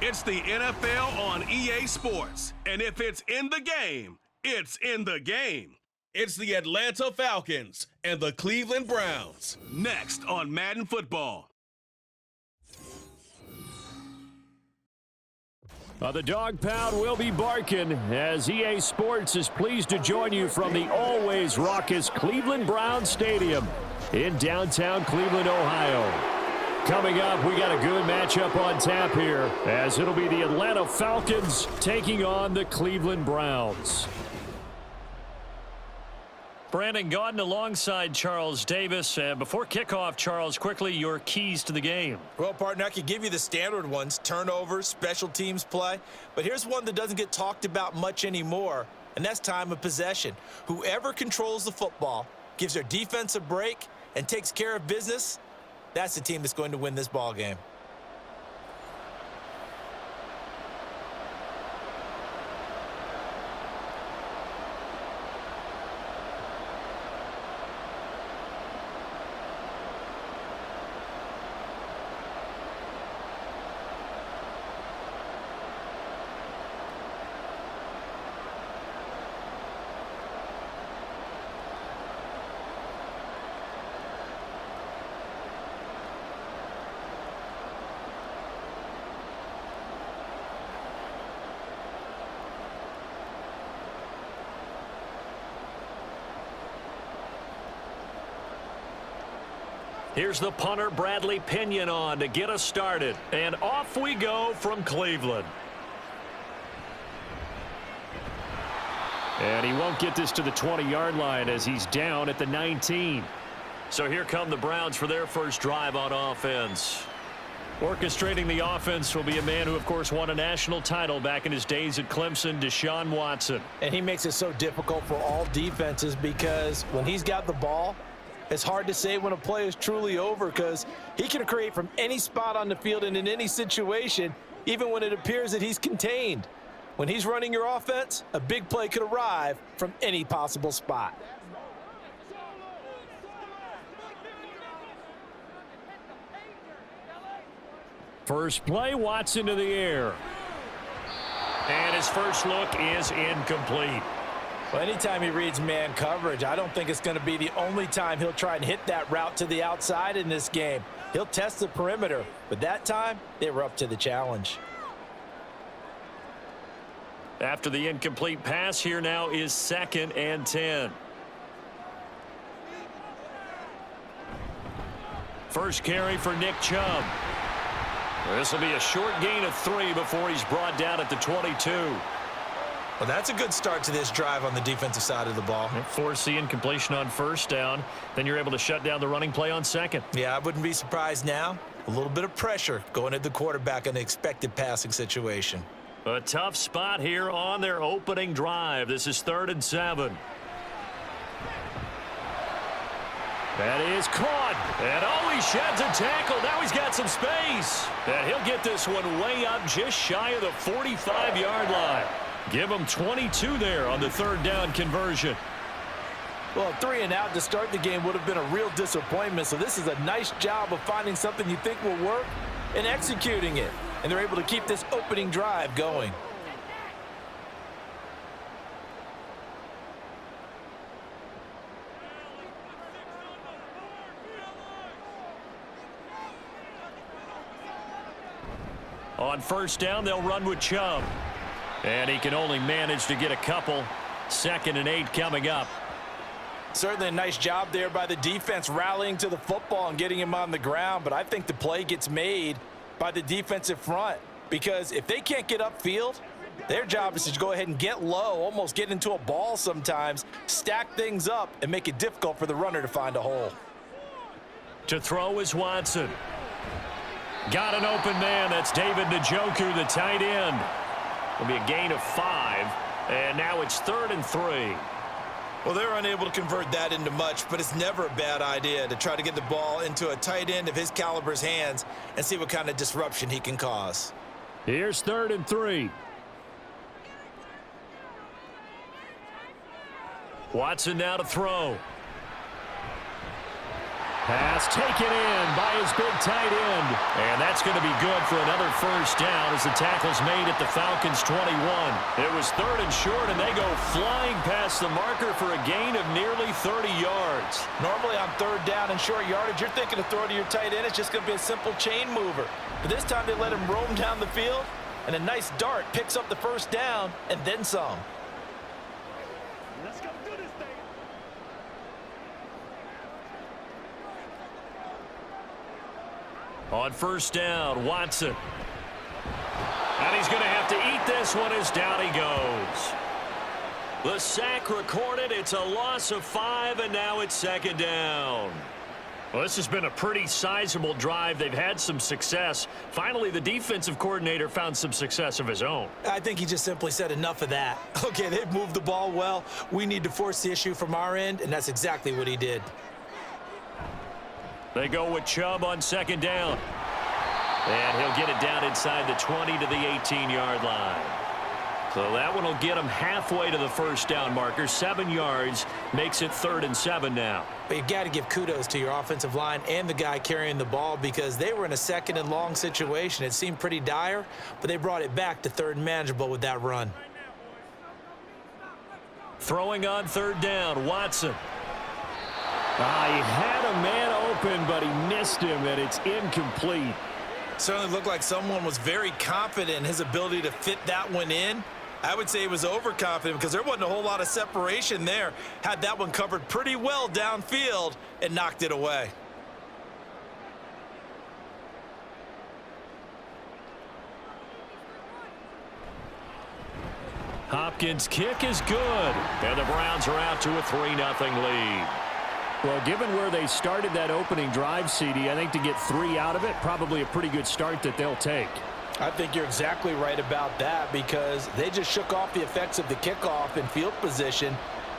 It's the NFL on EA Sports. And if it's in the game, it's in the game. It's the Atlanta Falcons and the Cleveland Browns. Next on Madden Football. The dog pound will be barking as EA Sports is pleased to join you from the always raucous Cleveland Browns Stadium in downtown Cleveland, Ohio. Coming up, we got a good matchup on tap here as it'll be the Atlanta Falcons taking on the Cleveland Browns. Brandon Gaudin alongside Charles Davis. Before kickoff, Charles, quickly your keys to the game. Well, partner, I could give you the standard ones, turnovers, special teams play. But here's one that doesn't get talked about much anymore, and that's time of possession. Whoever controls the football, gives their defense a break, and takes care of business, that's the team that's going to win this ball game. Here's the punter, Bradley Pinion, on to get us started. And off we go from Cleveland. And he won't get this to the 20-yard line as he's down at the 19. So here come the Browns for their first drive on offense. Orchestrating the offense will be a man who, of course, won a national title back in his days at Clemson, Deshaun Watson. And he makes it so difficult for all defenses because when he's got the ball, it's hard to say when a play is truly over because he can create from any spot on the field and in any situation, even when it appears that he's contained. When he's running your offense, a big play could arrive from any possible spot. First play, Watson to the air. And his first look is incomplete. Well, anytime he reads man coverage, I don't think it's going to be the only time he'll try and hit that route to the outside in this game. He'll test the perimeter, but that time, they were up to the challenge. After the incomplete pass, here now is 2nd and 10. First carry for Nick Chubb. This will be a short gain of 3 before he's brought down at the 22. Well, that's a good start to this drive on the defensive side of the ball. Force the incompletion on first down. Then you're able to shut down the running play on second. Yeah, I wouldn't be surprised now. A little bit of pressure going at the quarterback in an expected passing situation. A tough spot here on their opening drive. This is 3rd and 7. That is caught. And he sheds a tackle. Now he's got some space. And he'll get this one way up just shy of the 45-yard line. Give him 22 there on the 3rd down conversion. Well, 3 and out to start the game would have been a real disappointment. So this is a nice job of finding something you think will work and executing it. And they're able to keep this opening drive going. On first down, they'll run with Chubb. And he can only manage to get a couple. 2nd and 8 coming up. Certainly a nice job there by the defense rallying to the football and getting him on the ground. But I think the play gets made by the defensive front. Because if they can't get upfield, their job is to go ahead and get low, almost get into a ball sometimes, stack things up, and make it difficult for the runner to find a hole. To throw is Watson. Got an open man. That's David Njoku, the tight end. Will be a gain of 5, and now it's 3rd and 3. Well, they're unable to convert that into much, but it's never a bad idea to try to get the ball into a tight end of his caliber's hands and see what kind of disruption he can cause. Here's 3rd and 3. Watson now to throw. Pass taken in by his big tight end. And that's going to be good for another first down as the tackle's made at the Falcons' 21. It was 3rd and short, and they go flying past the marker for a gain of nearly 30 yards. Normally on 3rd down and short yardage, you're thinking of throwing to your tight end. It's just going to be a simple chain mover. But this time they let him roam down the field, and a nice dart picks up the first down and then some. Let's go do this thing. On first down, Watson. And he's going to have to eat this one as down he goes. The sack recorded. It's a loss of 5, and now it's 2nd down. Well, this has been a pretty sizable drive. They've had some success. Finally, the defensive coordinator found some success of his own. I think he just simply said enough of that. Okay, they've moved the ball well. We need to force the issue from our end, and that's exactly what he did. They go with Chubb on 2nd down. And he'll get it down inside the 20 to the 18-yard line. So that one will get him halfway to the first down marker. 7 yards makes it 3rd and 7 now. But you've got to give kudos to your offensive line and the guy carrying the ball because they were in a 2nd and long situation. It seemed pretty dire, but they brought it back to 3rd and manageable with that run. Throwing on 3rd down, Watson. He had a man open, but he missed him, and it's incomplete. Certainly looked like someone was very confident in his ability to fit that one in. I would say he was overconfident because there wasn't a whole lot of separation there. Had that one covered pretty well downfield and knocked it away. Hopkins' kick is good. And the Browns are out to a 3-0 lead. Well, given where they started that opening drive, CD, I think to get 3 out of it, probably a pretty good start that they'll take. I think you're exactly right about that because they just shook off the effects of the kickoff in field position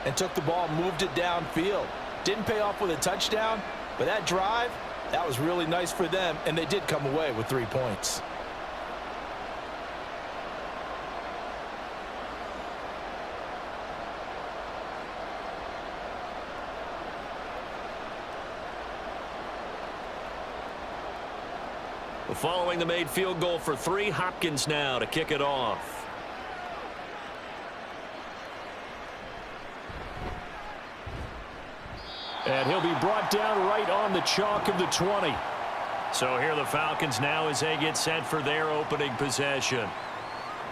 and took the ball and moved it downfield. Didn't pay off with a touchdown, but that drive, that was really nice for them, and they did come away with 3 points. Following the made field goal for 3, Hopkins now to kick it off. And he'll be brought down right on the chalk of the 20. So here the Falcons now as they get set for their opening possession.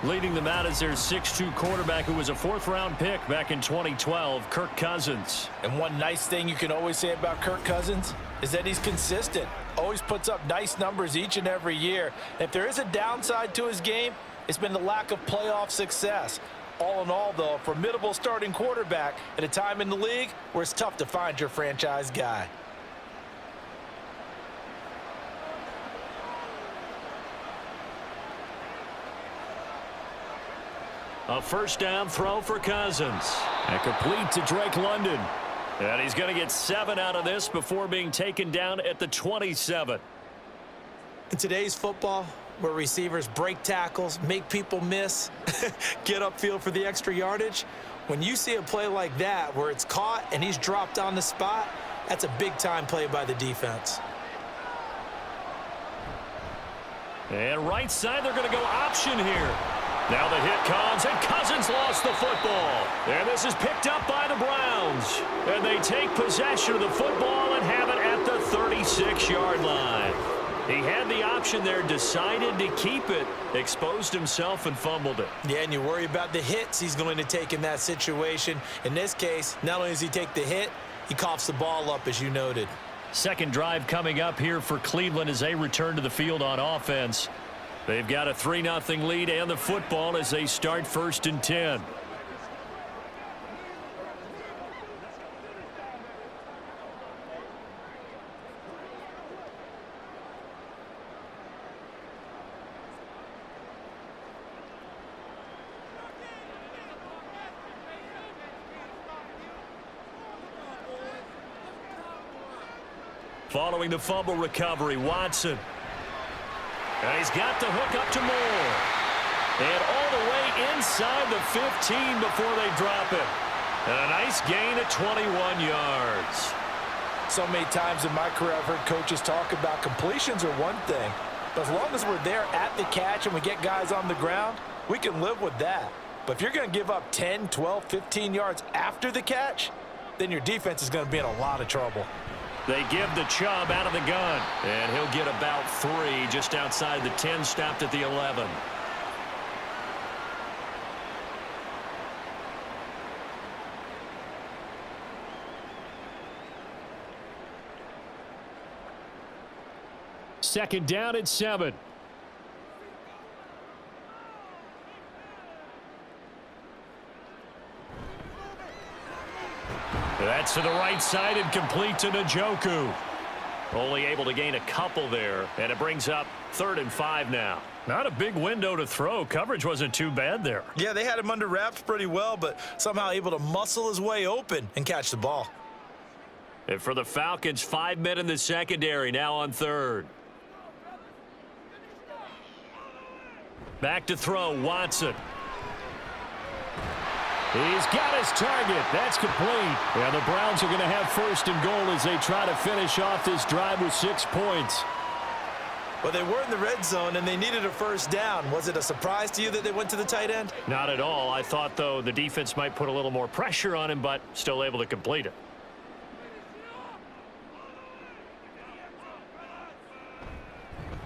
Leading them out is their 6'2 quarterback who was a 4th-round pick back in 2012, Kirk Cousins. And one nice thing you can always say about Kirk Cousins is that he's consistent. Always puts up nice numbers each and every year. If there is a downside to his game, it's been the lack of playoff success. All in all, though, a formidable starting quarterback at a time in the league where it's tough to find your franchise guy. A first down throw for Cousins. And complete to Drake London. And he's going to get 7 out of this before being taken down at the 27. In today's football, where receivers break tackles, make people miss, get upfield for the extra yardage, when you see a play like that where it's caught and he's dropped on the spot, that's a big-time play by the defense. And right side, they're going to go option here. Now the hit comes, and Cousins lost the football. And this is picked up by the Browns. And they take possession of the football and have it at the 36-yard line. He had the option there, decided to keep it, exposed himself and fumbled it. Yeah, and you worry about the hits he's going to take in that situation. In this case, not only does he take the hit, he coughs the ball up, as you noted. Second drive coming up here for Cleveland as they return to the field on offense. They've got a 3-0 lead and the football as they start 1st and 10. Following the fumble recovery, Watson. And he's got the hook up to Moore. And all the way inside the 15 before they drop it. And a nice gain at 21 yards. so many times in my career I've heard coaches talk about completions are one thing, but as long as we're there at the catch and we get guys on the ground, we can live with that. But if you're going to give up 10, 12, 15 yards after the catch, then your defense is going to be in a lot of trouble. They give the Chubb out of the gun, and he'll get about 3 just outside the 10, stopped at the 11. Second down at 7. That's to the right side and complete to Njoku. Only able to gain a couple there, and it brings up 3rd and 5 now. Not a big window to throw. Coverage wasn't too bad there. Yeah, they had him under wraps pretty well, but somehow able to muscle his way open and catch the ball. And for the Falcons, 5 men in the secondary now on 3rd. Back to throw, Watson. He's got his target. That's complete. And the Browns are going to have 1st and goal as they try to finish off this drive with 6 points. Well, they were in the red zone, and they needed a 1st down. Was it a surprise to you that they went to the tight end? Not at all. I thought, though, the defense might put a little more pressure on him, but still able to complete it.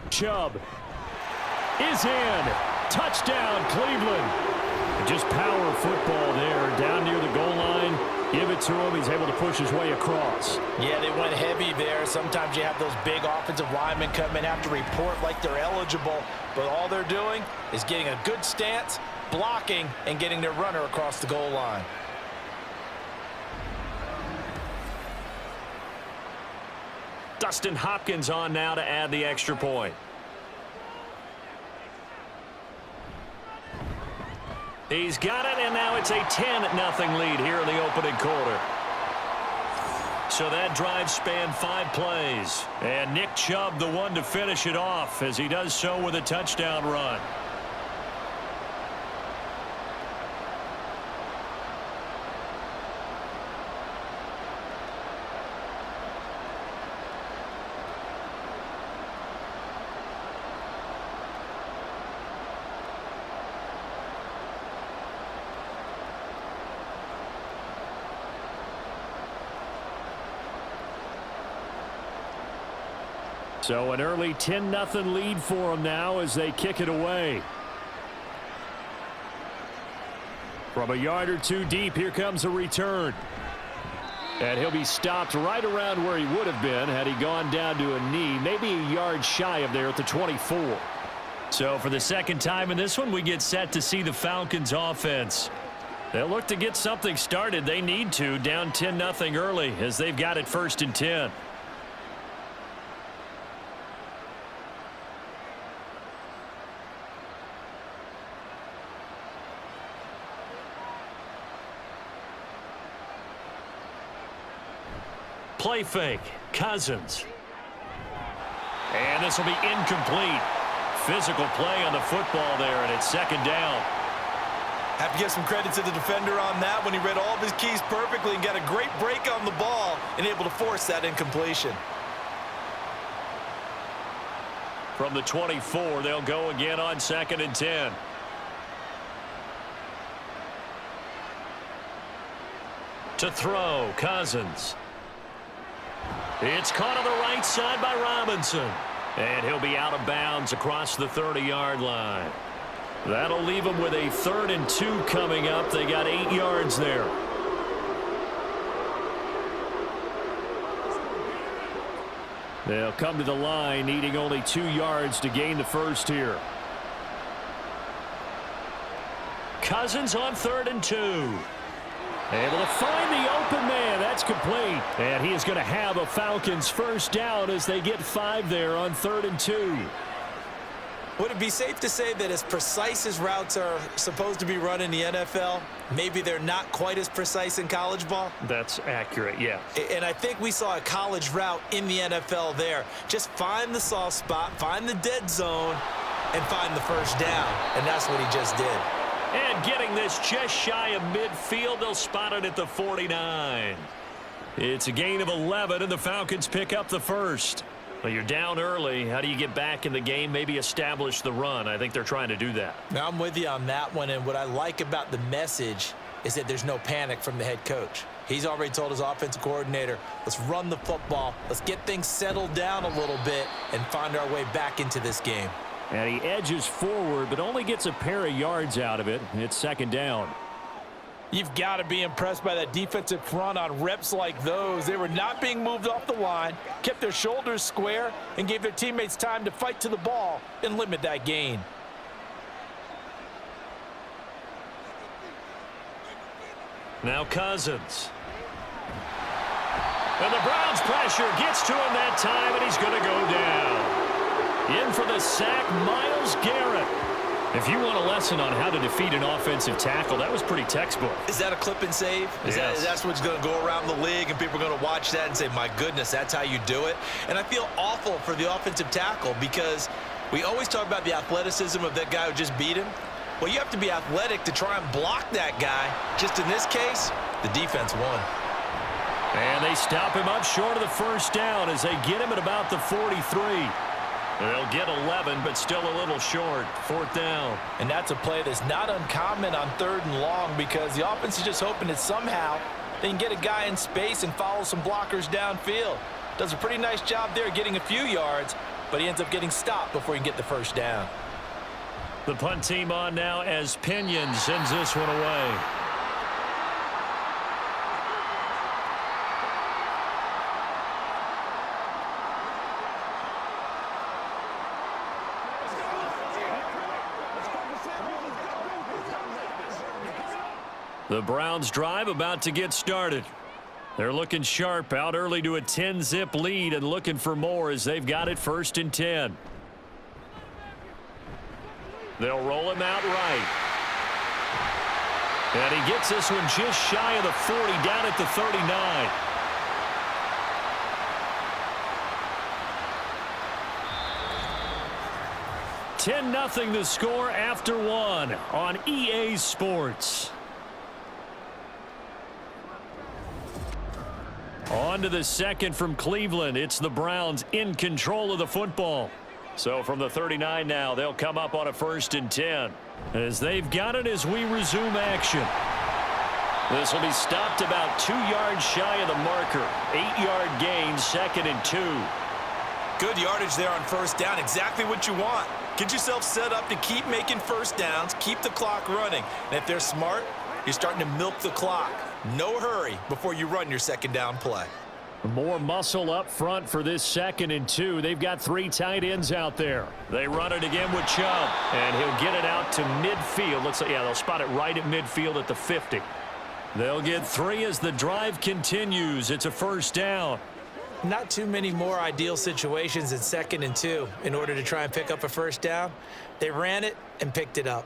Chubb is in. Touchdown, Cleveland. Just power football there, down near the goal line. Give it to him. He's able to push his way across. Yeah, they went heavy there. Sometimes you have those big offensive linemen come in, have to report like they're eligible, but all they're doing is getting a good stance, blocking, and getting their runner across the goal line. Dustin Hopkins on now to add the extra point. He's got it, and now it's a 10-0 lead here in the opening quarter. So that drive spanned 5 plays. And Nick Chubb, the one to finish it off, as he does so with a touchdown run. So an early 10-0 lead for them now as they kick it away. From a yard or 2 deep, here comes a return. And he'll be stopped right around where he would have been had he gone down to a knee, maybe a yard shy of there at the 24. So for the second time in this one, we get set to see the Falcons offense. They'll look to get something started. They need to, down 10-0 early as they've got it 1st and 10. Play fake, Cousins. And this will be incomplete. Physical play on the football there, and it's 2nd down. Have to give some credit to the defender on that when he read all of his keys perfectly and got a great break on the ball and able to force that incompletion. From the 24, they'll go again on 2nd and 10. To throw, Cousins. It's caught on the right side by Robinson. And he'll be out of bounds across the 30-yard line. That'll leave them with a 3rd and 2 coming up. They got 8 yards there. They'll come to the line needing only 2 yards to gain the 1st here. Cousins on 3rd and 2. Able to find the open man. That's complete. And he is going to have a Falcons 1st down as they get 5 there on 3rd and 2. Would it be safe to say that as precise as routes are supposed to be run in the NFL, maybe they're not quite as precise in college ball? That's accurate, yeah. And I think we saw a college route in the NFL there. Just find the soft spot, find the dead zone, and find the 1st down. And that's what he just did. And getting this just shy of midfield, they'll spot it at the 49. It's a gain of 11, and the Falcons pick up the first. Well, you're down early. How do you get back in the game, maybe establish the run? I think they're trying to do that. Now, I'm with you on that one, and what I like about the message is that there's no panic from the head coach. He's already told his offensive coordinator, let's run the football, let's get things settled down a little bit and find our way back into this game. And he edges forward, but only gets a pair of yards out of it. It's second down. You've got to be impressed by that defensive front on reps like those. They were not being moved off the line, kept their shoulders square, and gave their teammates time to fight to the ball and limit that gain. Now Cousins. And the Browns pressure gets to him that time, and he's going to go down. In for the sack, Myles Garrett. If you want a lesson on how to defeat an offensive tackle, that was pretty textbook. Is that a clip and save? That's what's going to go around the league, and people are going to watch that and say, my goodness, that's how you do it? And I feel awful for the offensive tackle because we always talk about the athleticism of that guy who just beat him. Well, you have to be athletic to try and block that guy. Just in this case, the defense won. And they stop him up short of the first down as they get him at about the 43. They'll get 11, but still a little short. Fourth down. And that's a play that's not uncommon on 3rd and long because the offense is just hoping that somehow they can get a guy in space and follow some blockers downfield. Does a pretty nice job there getting a few yards, but he ends up getting stopped before he can get the first down. The punt team on now as Pinion sends this one away. The Browns drive about to get started. They're looking sharp, out early to a 10-zip lead and looking for more as they've got it 1st and 10. They'll roll him out right. And he gets this one just shy of the 40, down at the 39. $10-0 the score after one on EA Sports. On to the second from Cleveland. It's the Browns in control of the football. So from the 39 now, they'll come up on a 1st and 10. As they've got it as we resume action. This will be stopped about 2 yards shy of the marker. 8-yard gain, 2nd and 2. Good yardage there on 1st down. Exactly what you want. Get yourself set up to keep making 1st downs, keep the clock running. And if they're smart, you're starting to milk the clock. No hurry before you run your 2nd down play. More muscle up front for this 2nd and 2. They've got 3 tight ends out there. They run it again with Chubb, and he'll get it out to midfield. They'll spot it right at midfield at the 50. They'll get 3 as the drive continues. It's a 1st down. Not too many more ideal situations in 2nd and 2 in order to try and pick up a 1st down. They ran it and picked it up.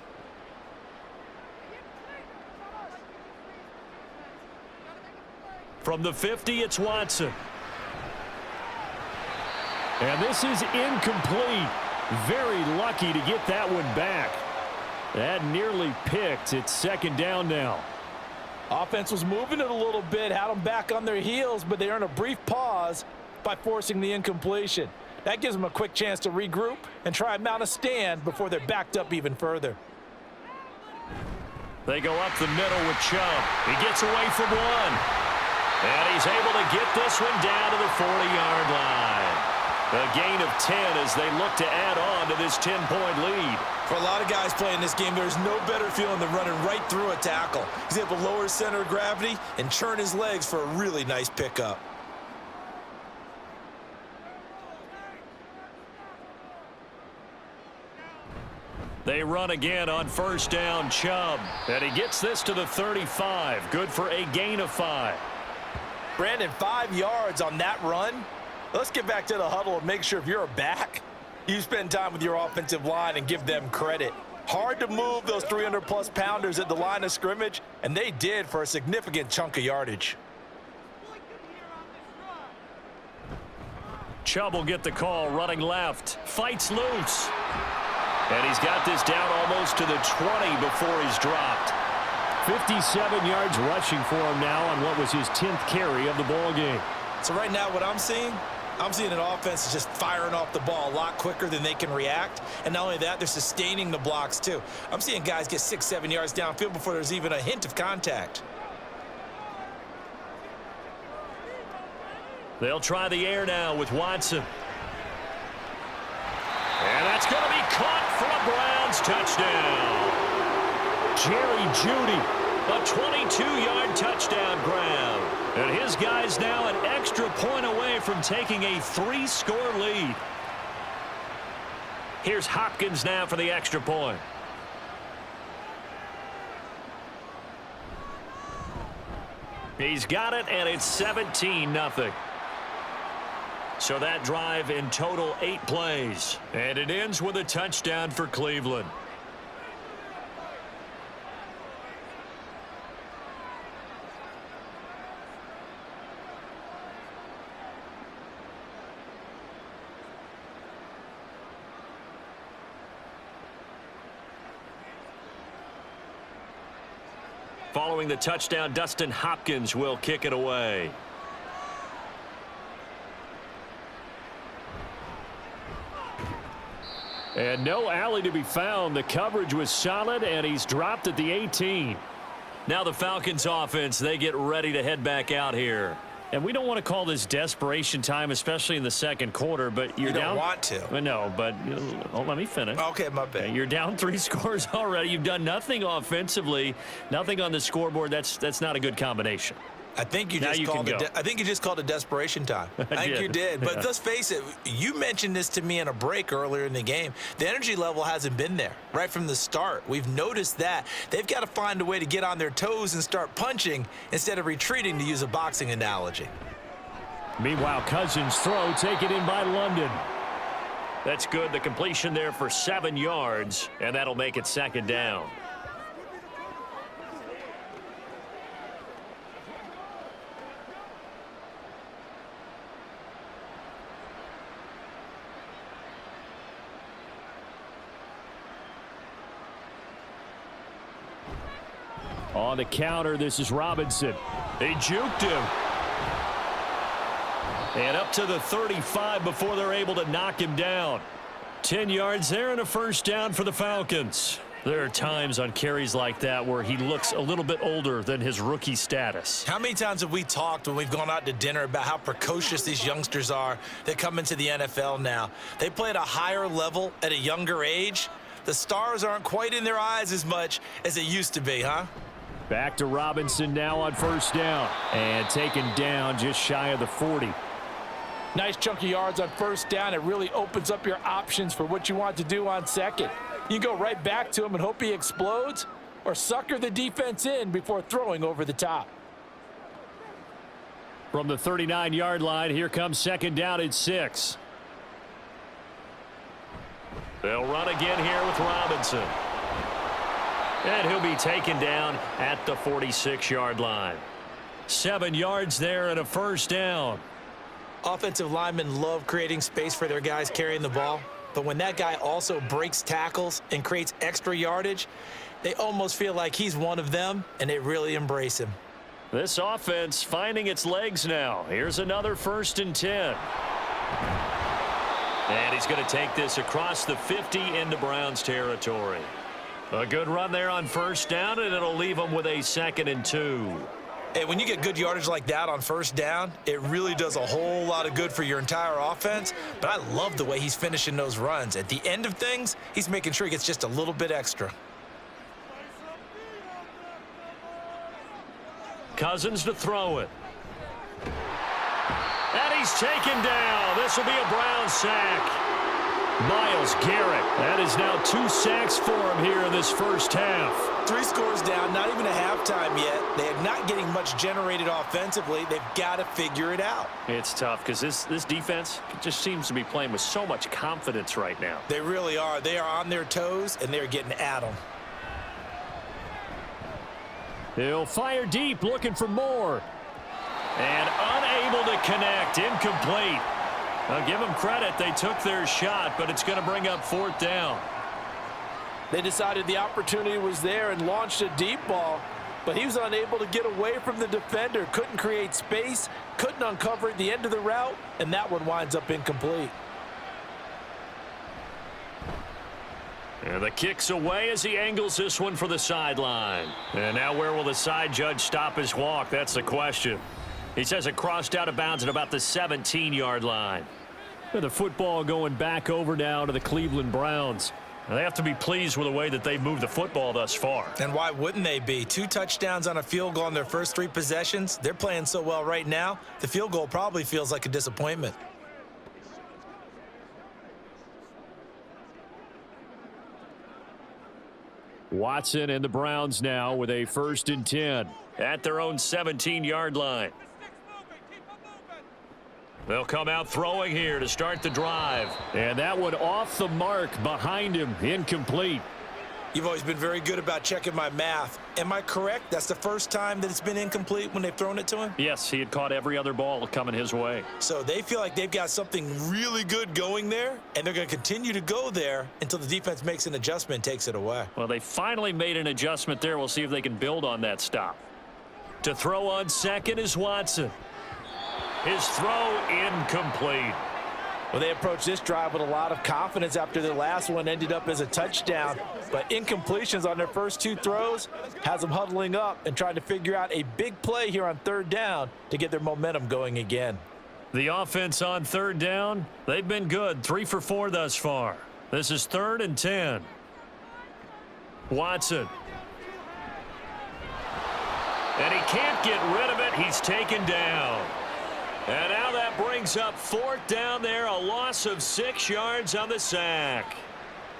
From the 50, it's Watson. And this is incomplete. Very lucky to get that one back. That nearly picked. It's 2nd down now. Offense was moving it a little bit, had them back on their heels, but they earn a brief pause by forcing the incompletion. That gives them a quick chance to regroup and try and mount a stand before they're backed up even further. They go up the middle with Chubb. He gets away from one. And he's able to get this one down to the 40-yard line. A gain of 10 as they look to add on to this 10-point lead. For a lot of guys playing this game, there's no better feeling than running right through a tackle. He's able to lower his center of gravity and churn his legs for a really nice pickup. They run again on 1st down, Chubb. And he gets this to the 35. Good for a gain of 5. Brandon, 5 yards on that run. Let's get back to the huddle and make sure if you're a back, you spend time with your offensive line and give them credit. Hard to move those 300-plus pounders at the line of scrimmage, and they did for a significant chunk of yardage. Chubb will get the call, running left. Fights loose. And he's got this down almost to the 20 before he's dropped. 57 yards rushing for him now on what was his 10th carry of the ball game. So right now what I'm seeing an offense that's just firing off the ball a lot quicker than they can react. And not only that, they're sustaining the blocks too. I'm seeing guys get 6-7 yards downfield before there's even a hint of contact. They'll try the air now with Watson. And that's going to be caught for a Browns touchdown. Jerry Jeudy, a 22-yard touchdown grab. And his guy's now an extra point away from taking a 3-score lead. Here's Hopkins now for the extra point. He's got it, and it's 17-0. So that drive in total 8 plays. And it ends with a touchdown for Cleveland. Following the touchdown, Dustin Hopkins will kick it away. And no alley to be found. The coverage was solid, and he's dropped at the 18. Now the Falcons offense, they get ready to head back out here. And we don't want to call this desperation time, especially in the second quarter, but you're You don't down. want to. No, but let me finish. Okay, my bad. You're down 3 scores already. You've done nothing offensively, nothing on the scoreboard. That's not a good combination. I think you Now just you called can it. I think you just called it desperation time. I think you did. But let's face it. You mentioned this to me in a break earlier in the game. The energy level hasn't been there right from the start. We've noticed that they've got to find a way to get on their toes and start punching instead of retreating, to use a boxing analogy. Meanwhile, Cousins' throw taken in by London. That's good. The completion there for 7 yards, and that'll make it second down. On the counter, this is Robinson. They juked him. And up to the 35 before they're able to knock him down. 10 yards there and a first down for the Falcons. There are times on carries like that where he looks a little bit older than his rookie status. How many times have we talked when we've gone out to dinner about how precocious these youngsters are that come into the NFL now? They play at a higher level at a younger age. The stars aren't quite in their eyes as much as they used to be, huh? Back to Robinson now on first down. And taken down just shy of the 40. Nice chunk of yards on first down. It really opens up your options for what you want to do on second. You can go right back to him and hope he explodes, or sucker the defense in before throwing over the top. From the 39-yard line, here comes second down at 6. They'll run again here with Robinson. And he'll be taken down at the 46-yard line. 7 yards there and a first down. Offensive linemen love creating space for their guys carrying the ball, but when that guy also breaks tackles and creates extra yardage, they almost feel like he's one of them, and they really embrace him. This offense finding its legs now. Here's another 1st and 10. And he's going to take this across the 50 into Browns territory. A good run there on first down, and it'll leave them with a 2nd and 2. Hey, when you get good yardage like that on first down, it really does a whole lot of good for your entire offense. But I love the way he's finishing those runs. At the end of things, he's making sure he gets just a little bit extra. Cousins to throw it. And he's taken down. This will be a Brown sack. Myles Garrett. That is now 2 sacks for him here in this first half. 3 scores down, not even a halftime yet. They are not getting much generated offensively. They've got to figure it out. It's tough because this defense just seems to be playing with so much confidence right now. They really are. They are on their toes, and they're getting at them. He'll fire deep, looking for more. And unable to connect. Incomplete. I'll give them credit. They took their shot, but it's going to bring up 4th down. They decided the opportunity was there and launched a deep ball. but he was unable to get away from the defender, couldn't create space, couldn't uncover at the end of the route, and that one winds up incomplete. And the kick's away as he angles this one for the sideline. And now where will the side judge stop his walk? That's the question. He says it crossed out of bounds at about the 17-yard line. And the football going back over now to the Cleveland Browns. They have to be pleased with the way that they've moved the football thus far. And why wouldn't they be? 2 touchdowns on a field goal in their first 3 possessions. They're playing so well right now, the field goal probably feels like a disappointment. Watson and the Browns now with a 1st and 10. At their own 17-yard line. They'll come out throwing here to start the drive. And that one off the mark behind him, incomplete. You've always been very good about checking my math. Am I correct? That's the first time that it's been incomplete when they've thrown it to him? Yes, he had caught every other ball coming his way. So they feel like they've got something really good going there, and they're going to continue to go there until the defense makes an adjustment and takes it away. Well, they finally made an adjustment there. We'll see if they can build on that stop. To throw on second is Watson. His throw incomplete. Well, they approached this drive with a lot of confidence after their last one ended up as a touchdown. But incompletions on their first 2 throws has them huddling up and trying to figure out a big play here on 3rd down to get their momentum going again. The offense on 3rd down, they've been good. 3 for 4 thus far. This is 3rd and 10. Watson. And he can't get rid of it. He's taken down. And now that brings up 4th down there, a loss of 6 yards on the sack.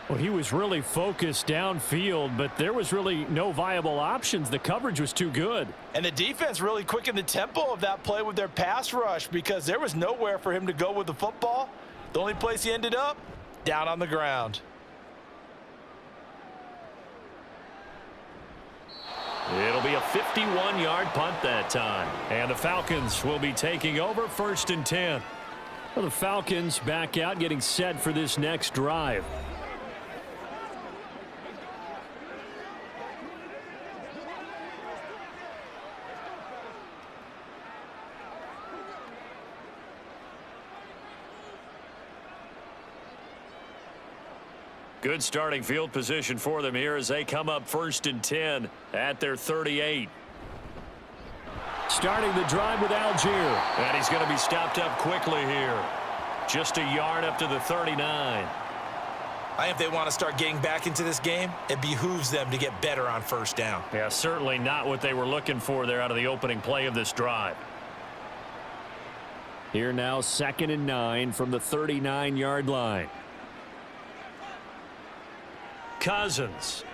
Well, he was really focused downfield, but there was really no viable options. The coverage was too good. And the defense really quickened the tempo of that play with their pass rush because there was nowhere for him to go with the football. The only place he ended up, down on the ground. It'll be a 51-yard punt that time. And the Falcons will be taking over 1st and 10. Well, the Falcons back out getting set for this next drive. Good starting field position for them here as they come up 1st and 10 at their 38. Starting the drive with Allgeier. And he's going to be stopped up quickly here. Just a yard up to the 39. If they want to start getting back into this game, it behooves them to get better on 1st down. Yeah, certainly not what they were looking for there out of the opening play of this drive. Here now 2nd and 9 from the 39-yard line. Cousins.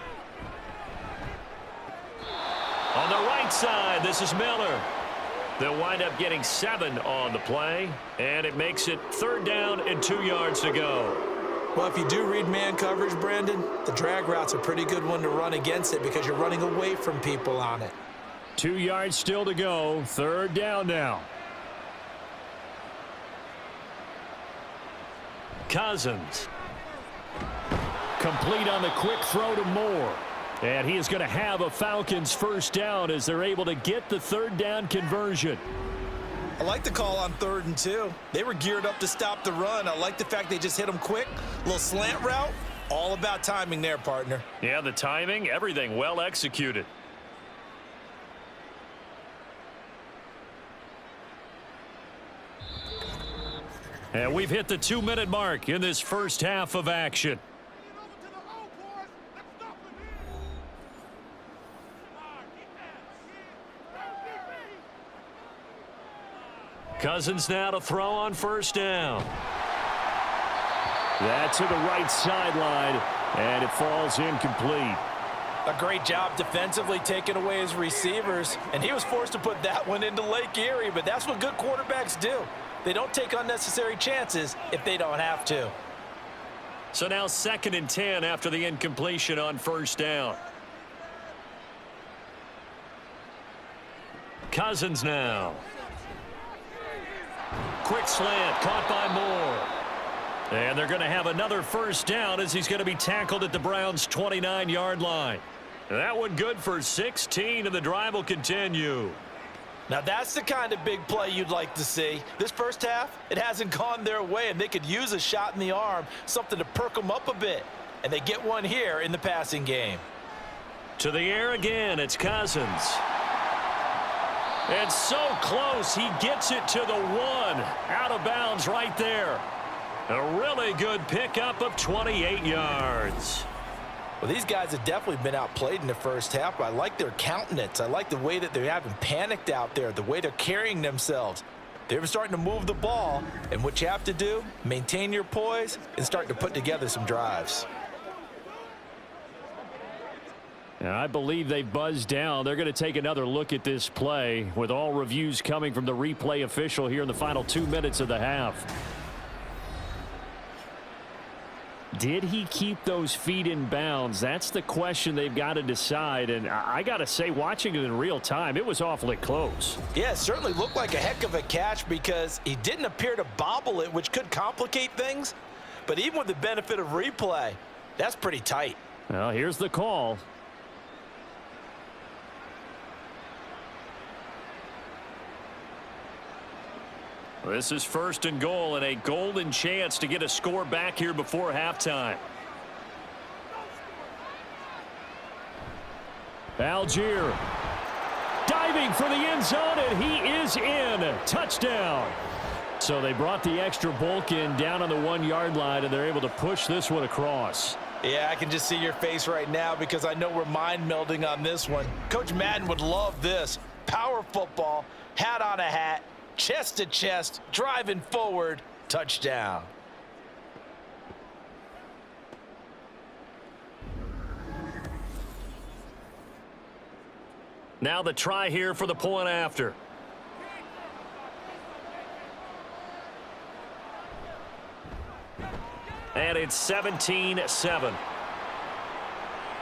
On the right side, this is Miller. They'll wind up getting 7 on the play, and it makes it 3rd down and 2 yards to go. Well, if you do read man coverage, Brandon, the drag route's a pretty good one to run against it because you're running away from people on it. 2 yards still to go. 3rd down now. Cousins. Complete on the quick throw to Moore. And he is going to have a Falcons 1st down as they're able to get the 3rd down conversion. I like the call on 3rd and 2. They were geared up to stop the run. I like the fact they just hit them quick. A little slant route. All about timing there, partner. Yeah, the timing, everything well executed. And we've hit the 2-minute mark in this first half of action. Cousins now to throw on 1st down. That's to the right sideline, and it falls incomplete. A great job defensively taking away his receivers, and he was forced to put that one into Lake Erie, but that's what good quarterbacks do. They don't take unnecessary chances if they don't have to. So now 2nd and 10 after the incompletion on 1st down. Cousins now. Quick slant caught by Moore. And they're going to have another 1st down as he's going to be tackled at the Browns' 29-yard line. That one good for 16, and the drive will continue. Now that's the kind of big play you'd like to see. This first half, it hasn't gone their way, and they could use a shot in the arm, something to perk them up a bit. And they get one here in the passing game. To the air again, it's Cousins. It's so close, he gets it to the 1. Out of bounds right there. A really good pickup of 28 yards. Well, these guys have definitely been outplayed in the first half, but I like their countenance. I like the way that they haven't panicked out there, the way they're carrying themselves. They're starting to move the ball, and what you have to do, maintain your poise and start to put together some drives. And I believe they buzzed down. They're going to take another look at this play with all reviews coming from the replay official here in the final 2 minutes of the half. Did he keep those feet in bounds? That's the question they've got to decide. And I got to say, watching it in real time, it was awfully close. Yeah, it certainly looked like a heck of a catch because he didn't appear to bobble it, which could complicate things. But even with the benefit of replay, that's pretty tight. Well, here's the call. This is 1st and goal and a golden chance to get a score back here before halftime. Allgeier diving for the end zone, and he is in. Touchdown. So they brought the extra bulk in down on the 1-yard line, and they're able to push this one across. Yeah, I can just see your face right now because I know we're mind melding on this one. Coach Madden would love this. Power football, hat on a hat, chest to chest, driving forward, touchdown. Now the try here for the point after. And it's 17-7.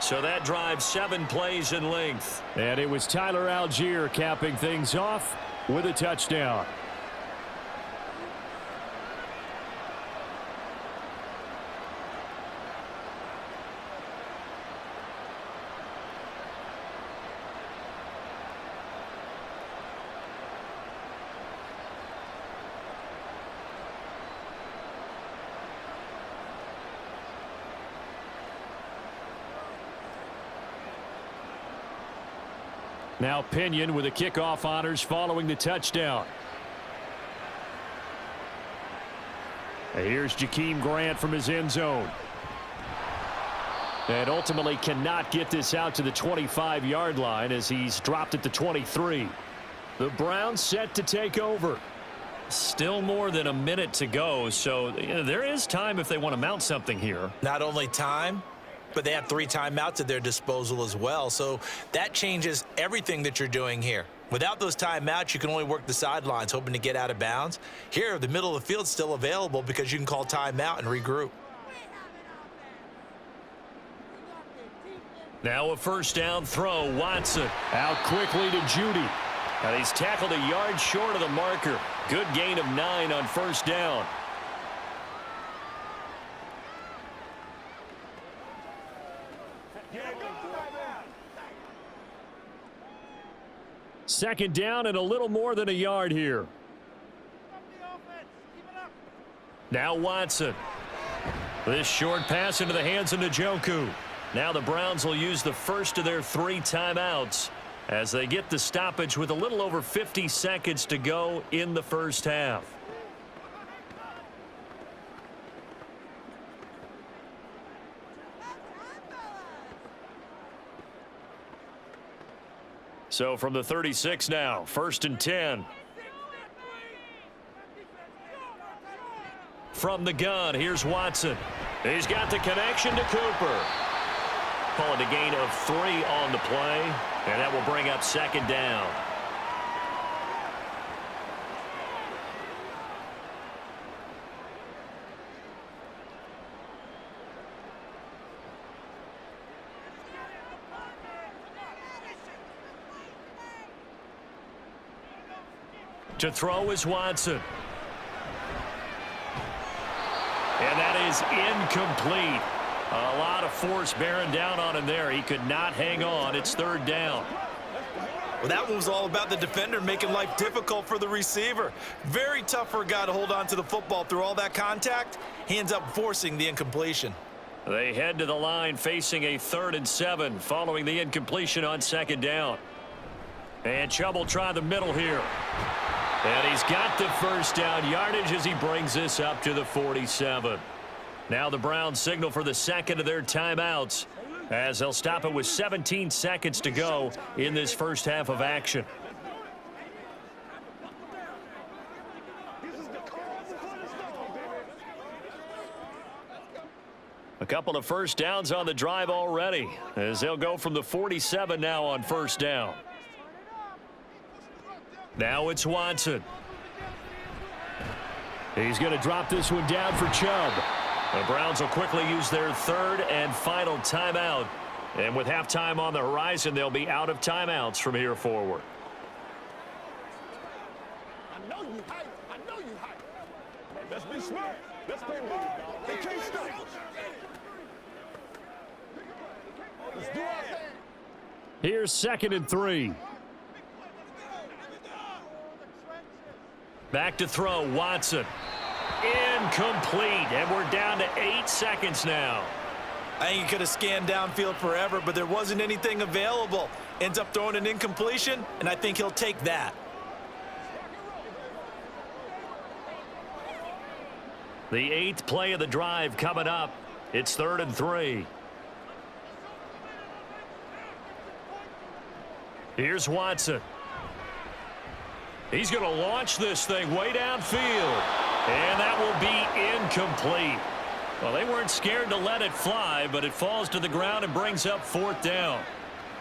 So that drives 7 plays in length. And it was Tyler Allgeier capping things off with a touchdown. Now Pinion with the kickoff honors following the touchdown. Here's Jakeem Grant from his end zone. And ultimately cannot get this out to the 25-yard line as he's dropped at the 23. The Browns set to take over. Still more than a minute to go, so there is time if they want to mount something here. Not only time, but they have 3 timeouts at their disposal as well. So that changes everything that you're doing here. Without those timeouts, you can only work the sidelines, hoping to get out of bounds. Here, the middle of the field's still available because you can call timeout and regroup. Now a first down throw. Watson out quickly to Judy. And he's tackled a yard short of the marker. Good gain of 9 on first down. Second down and a little more than a yard here. Now Watson. This short pass into the hands of Njoku. Now the Browns will use the first of their 3 timeouts as they get the stoppage with a little over 50 seconds to go in the first half. So from the 36 now, 1st and 10. From the gun, here's Watson. He's got the connection to Cooper. Call it a gain of 3 on the play, and that will bring up second down. To throw is Watson. And that is incomplete. A lot of force bearing down on him there. He could not hang on. It's third down. Well, that one was all about the defender making life difficult for the receiver. Very tough for a guy to hold on to the football through all that contact. He ends up forcing the incompletion. They head to the line facing a 3rd and 7 following the incompletion on 2nd down. And Chubb will try the middle here. And he's got the first down yardage as he brings this up to the 47. Now the Browns signal for the second of their timeouts as they'll stop it with 17 seconds to go in this first half of action. A couple of first downs on the drive already as they'll go from the 47 now on first down. Now it's Watson. He's going to drop this one down for Chubb. The Browns will quickly use their 3rd and final timeout. And with halftime on the horizon, they'll be out of timeouts from here forward. I know you hype. I know you hype. Let's be smart. Let's play ball. They can't stop. Let's do our thing. Here's 2nd and 3. Back to throw, Watson. Incomplete, and we're down to 8 seconds now. I think he could have scanned downfield forever, but there wasn't anything available. Ends up throwing an incompletion, and I think he'll take that. The 8th play of the drive coming up. It's 3rd and 3. Here's Watson. He's going to launch this thing way downfield. And that will be incomplete. Well, they weren't scared to let it fly, but it falls to the ground and brings up 4th down.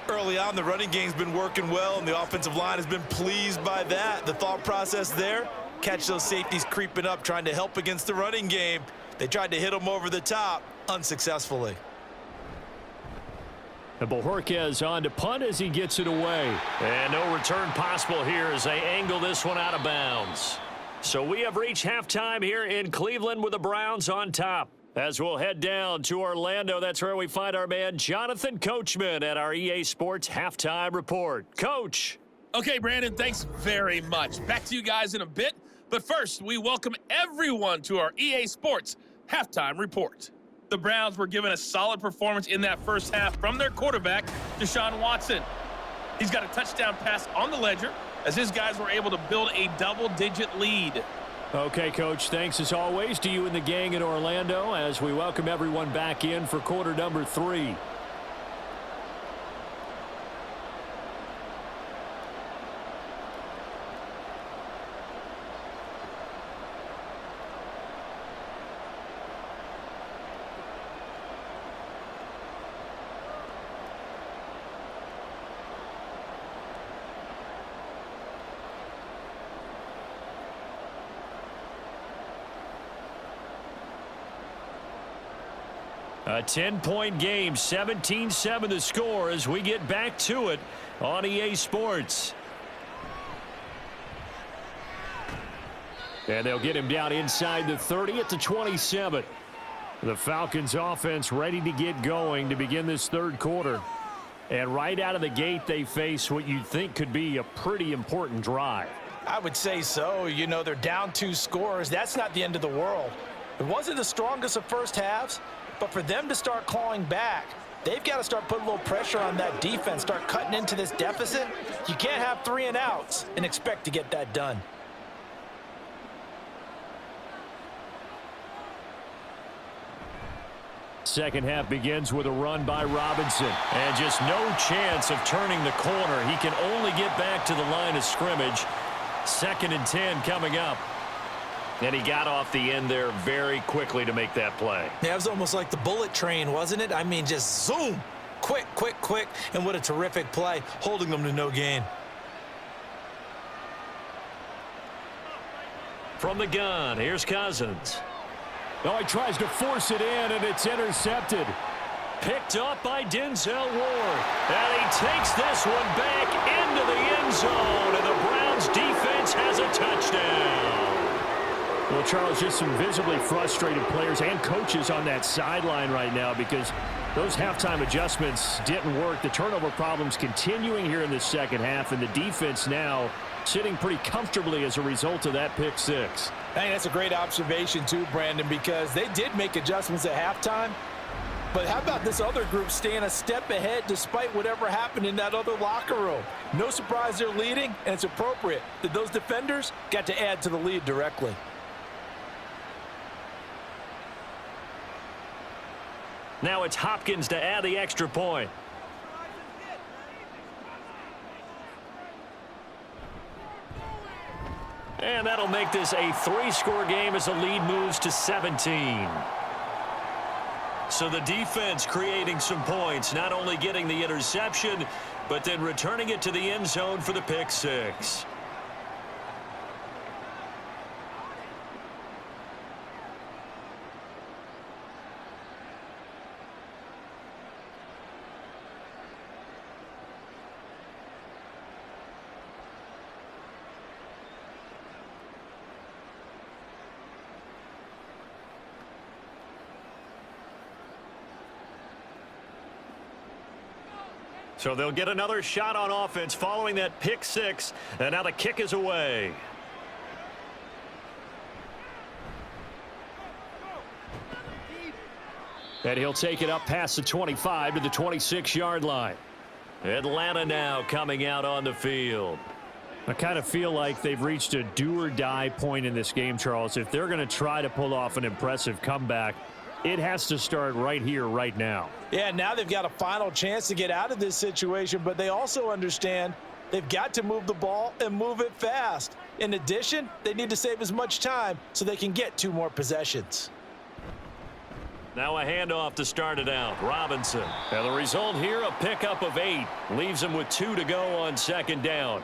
Early on, the running game's been working well, and the offensive line has been pleased by that. The thought process there, catch those safeties creeping up, trying to help against the running game. They tried to hit them over the top, unsuccessfully. And Bojorquez on to punt as he gets it away. And no return possible here as they angle this one out of bounds. So we have reached halftime here in Cleveland with the Browns on top. As we'll head down to Orlando, that's where we find our man Jonathan Coachman at our EA Sports Halftime Report. Coach. Okay, Brandon, thanks very much. Back to you guys in a bit. But first, we welcome everyone to our EA Sports Halftime Report. The Browns were given a solid performance in that first half from their quarterback, Deshaun Watson. He's got a touchdown pass on the ledger as his guys were able to build a double-digit lead. Okay, Coach, thanks as always to you and the gang in Orlando as we welcome everyone back in for quarter number 3. A 10-point game, 17-7 the score as we get back to it on EA Sports. And they'll get him down inside the 30 at the 27. The Falcons offense ready to get going to begin this third quarter. And right out of the gate, they face what you'd think could be a pretty important drive. I would say so. You know, they're down 2 scores. That's not the end of the world. It wasn't the strongest of first halves, but for them to start clawing back, they've got to start putting a little pressure on that defense, start cutting into this deficit. You can't have 3 and outs and expect to get that done. Second half begins with a run by Robinson. And just no chance of turning the corner. He can only get back to the line of scrimmage. 2nd and 10 coming up. And he got off the end there very quickly to make that play. Yeah, it was almost like the bullet train, wasn't it? I mean, just zoom. Quick, quick, quick. And what a terrific play, holding them to no gain. From the gun, here's Cousins. Oh, he tries to force it in, and it's intercepted. Picked up by Denzel Ward. And he takes this one back into the end zone, and the Browns defense has a touchdown. Well, Charles, just some visibly frustrated players and coaches on that sideline right now because those halftime adjustments didn't work. The turnover problems continuing here in the second half, and the defense now sitting pretty comfortably as a result of that pick six. I think that's a great observation too, Brandon, because they did make adjustments at halftime. But how about this other group staying a step ahead despite whatever happened in that other locker room? No surprise they're leading, and it's appropriate that those defenders got to add to the lead directly. Now it's Hopkins to add the extra point. And that'll make this a 3-score game as the lead moves to 17. So the defense creating some points, not only getting the interception, but then returning it to the end zone for the pick six. So they'll get another shot on offense following that pick six, and now the kick is away. And he'll take it up past the 25 to the 26-yard line. Atlanta now coming out on the field. I kind of feel like they've reached a do-or-die point in this game, Charles. If they're going to try to pull off an impressive comeback, it has to start right here, right now. Yeah, now they've got a final chance to get out of this situation, but they also understand they've got to move the ball and move it fast. In addition, they need to save as much time so they can get 2 more possessions. Now a handoff to start it out. Robinson. And the result here, a pickup of 8. Leaves them with 2 to go on second down.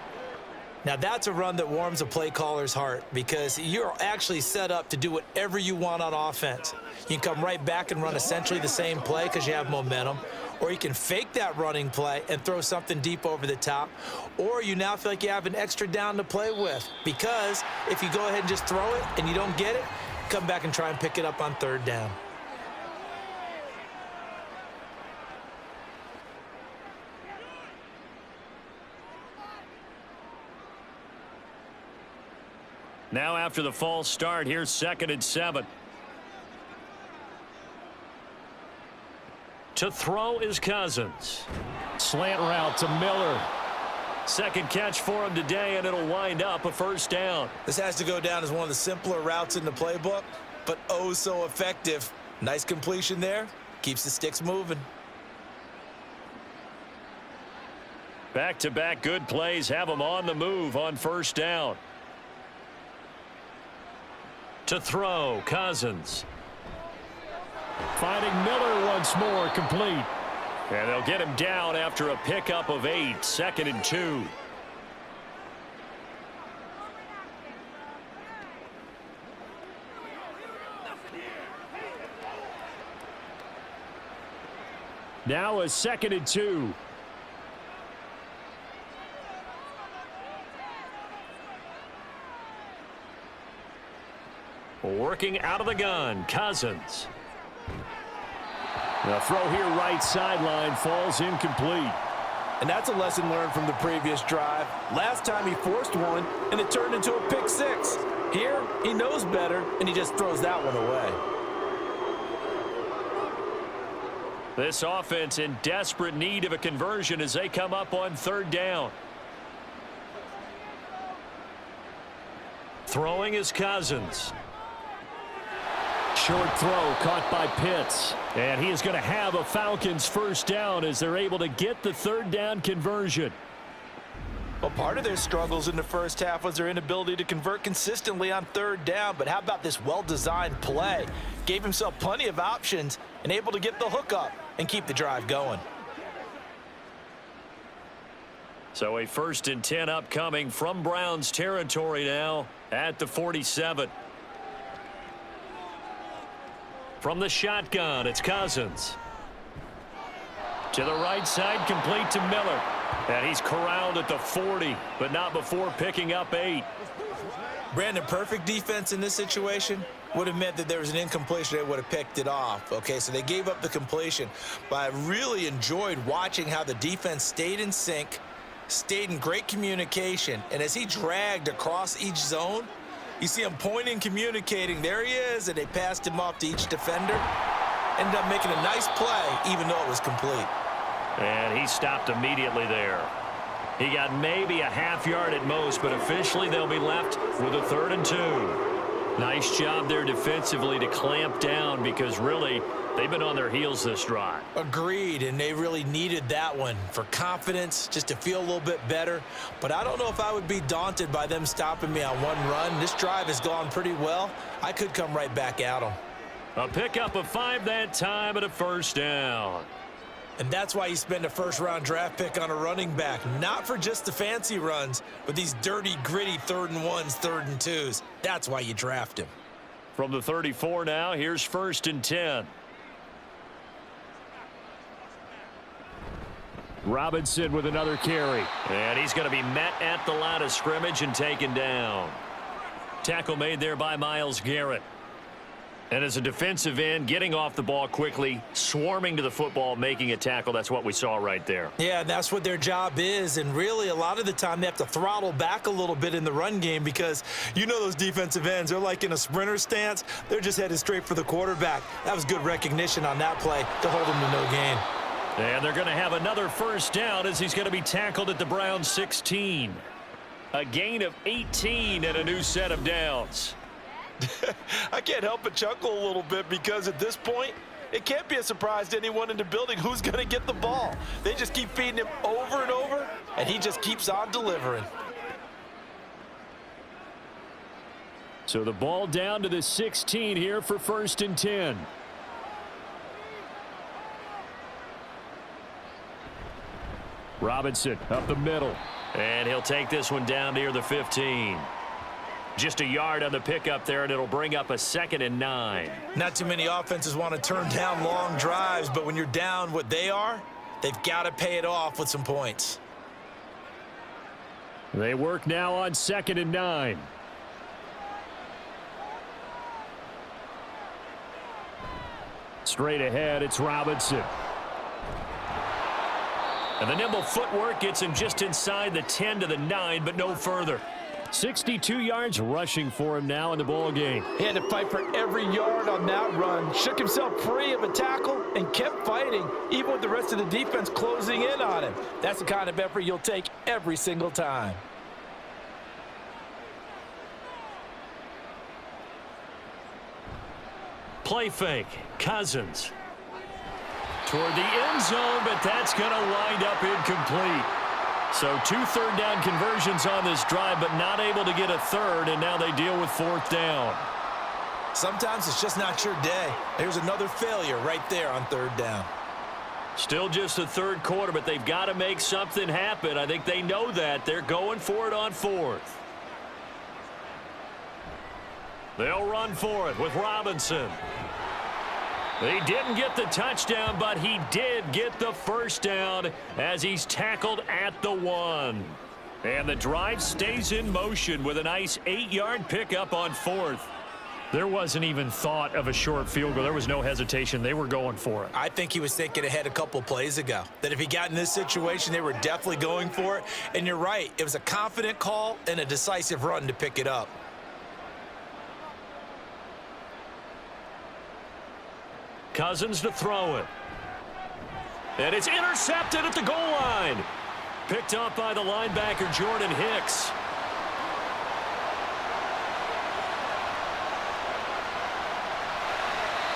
Now that's a run that warms a play caller's heart because you're actually set up to do whatever you want on offense. You can come right back and run essentially the same play because you have momentum, or you can fake that running play and throw something deep over the top, or you now feel like you have an extra down to play with because if you go ahead and just throw it and you don't get it, come back and try and pick it up on third down. Now after the false start, here's 2nd and 7. To throw is Cousins. Slant route to Miller. Second catch for him today, and it'll wind up a first down. This has to go down as one of the simpler routes in the playbook, but oh so effective. Nice completion there. Keeps the sticks moving. Back-to-back good plays have them on the move on first down. To throw, Cousins. Finding Miller once more, complete. And they'll get him down after a pickup of 8, 2nd and 2. Now a 2nd and 2. Working out of the gun, Cousins. The throw here right sideline falls incomplete. And that's a lesson learned from the previous drive. Last time he forced one, and it turned into a pick six. Here, he knows better, and he just throws that one away. This offense in desperate need of a conversion as they come up on third down. Throwing is Cousins. Short throw caught by Pitts. And he is going to have a Falcons first down as they're able to get the third down conversion. Well, part of their struggles in the first half was their inability to convert consistently on third down. But how about this well-designed play? Gave himself plenty of options and able to get the hook up and keep the drive going. So a 1st and 10 upcoming from Browns territory now at the 47. From the shotgun, it's Cousins. To the right side, complete to Miller. And he's corralled at the 40, but not before picking up 8. Brandon, perfect defense in this situation would have meant that there was an incompletion. They would have picked it off. Okay, so they gave up the completion. But I really enjoyed watching how the defense stayed in sync, stayed in great communication. And as he dragged across each zone, you see him pointing, communicating. There he is, and they passed him off to each defender. Ended up making a nice play, even though it was complete. And he stopped immediately there. He got maybe a half yard at most, but officially they'll be left with a 3rd and 2. Nice job there defensively to clamp down because really they've been on their heels this drive. Agreed, and they really needed that one for confidence, just to feel a little bit better. But I don't know if I would be daunted by them stopping me on one run. This drive has gone pretty well. I could come right back at them. A pickup of 5 that time and a 1st down. And that's why you spend a first-round draft pick on a running back. Not for just the fancy runs, but these dirty, gritty 3rd and 1s, 3rd and 2s. That's why you draft him. From the 34 now, here's 1st and 10. Robinson with another carry. And he's going to be met at the line of scrimmage and taken down. Tackle made there by Myles Garrett. And as a defensive end, getting off the ball quickly, swarming to the football, making a tackle, that's what we saw right there. Yeah, that's what their job is. And really, a lot of the time, they have to throttle back a little bit in the run game because you know those defensive ends, they're like in a sprinter stance. They're just headed straight for the quarterback. That was good recognition on that play to hold him to no gain. And they're going to have another 1st down as he's going to be tackled at the Browns 16. A gain of 18 and a new set of downs. I can't help but chuckle a little bit because at this point, it can't be a surprise to anyone in the building who's going to get the ball. They just keep feeding him over and over, and he just keeps on delivering. So the ball down to the 16 here for 1st and 10. Robinson up the middle. And he'll take this one down near the 15. Just a yard on the pickup there, and it'll bring up a 2nd and 9. Not too many offenses want to turn down long drives, but when you're down what they are, they've got to pay it off with some points. They work now on 2nd and 9. Straight ahead, it's Robinson. And the nimble footwork gets him just inside the 10 to the 9, but no further. 62 yards rushing for him now in the ball game. He had to fight for every yard on that run. Shook himself free of a tackle and kept fighting, even with the rest of the defense closing in on him. That's the kind of effort you'll take every single time. Play fake. Cousins. Toward the end zone, but that's going to wind up incomplete. So 2 third-down conversions on this drive, but not able to get a 3rd, and now they deal with 4th down. Sometimes it's just not your day. There's another failure right there on 3rd down. Still just the 3rd quarter, but they've got to make something happen. I think they know that. They're going for it on 4th. They'll run for it with Robinson. He didn't get the touchdown, but he did get the 1st down as he's tackled at the 1. And the drive stays in motion with a nice 8-yard pickup on 4th. There wasn't even thought of a short field goal. There was no hesitation. They were going for it. I think he was thinking ahead a couple plays ago, that if he got in this situation, they were definitely going for it. And you're right. It was a confident call and a decisive run to pick it up. Cousins to throw it. And it's intercepted at the goal line. Picked up by the linebacker, Jordan Hicks.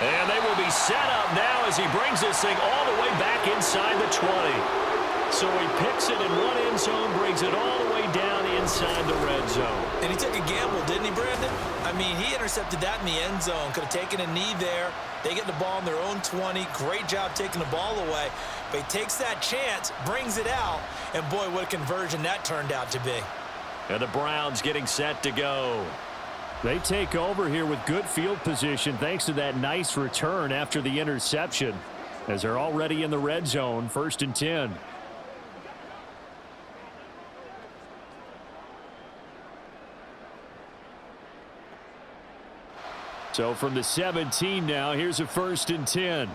And they will be set up now as he brings this thing all the way back inside the 20. So he picks it in one end zone, brings it all the way down inside the red zone. And he took a gamble, didn't he, Brandon? I mean, he intercepted that in the end zone. Could have taken a knee there. They get the ball in their own 20. Great job taking the ball away. But he takes that chance, brings it out, and boy, what a conversion that turned out to be. And the Browns getting set to go. They take over here with good field position thanks to that nice return after the interception, as they're already in the red zone, 1st and 10. So from the 17 now, here's a 1st and 10.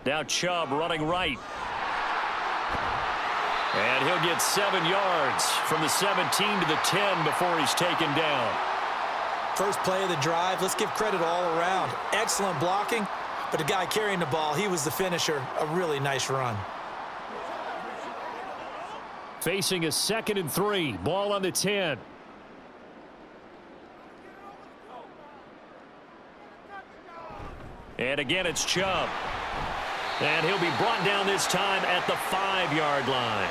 Now Chubb running right. And he'll get 7 yards from the 17 to the 10 before he's taken down. First play of the drive, let's give credit all around. Excellent blocking, but the guy carrying the ball, he was the finisher. A really nice run. Facing a 2nd and 3. Ball on the 10. And again, it's Chubb. And he'll be brought down this time at the 5-yard line.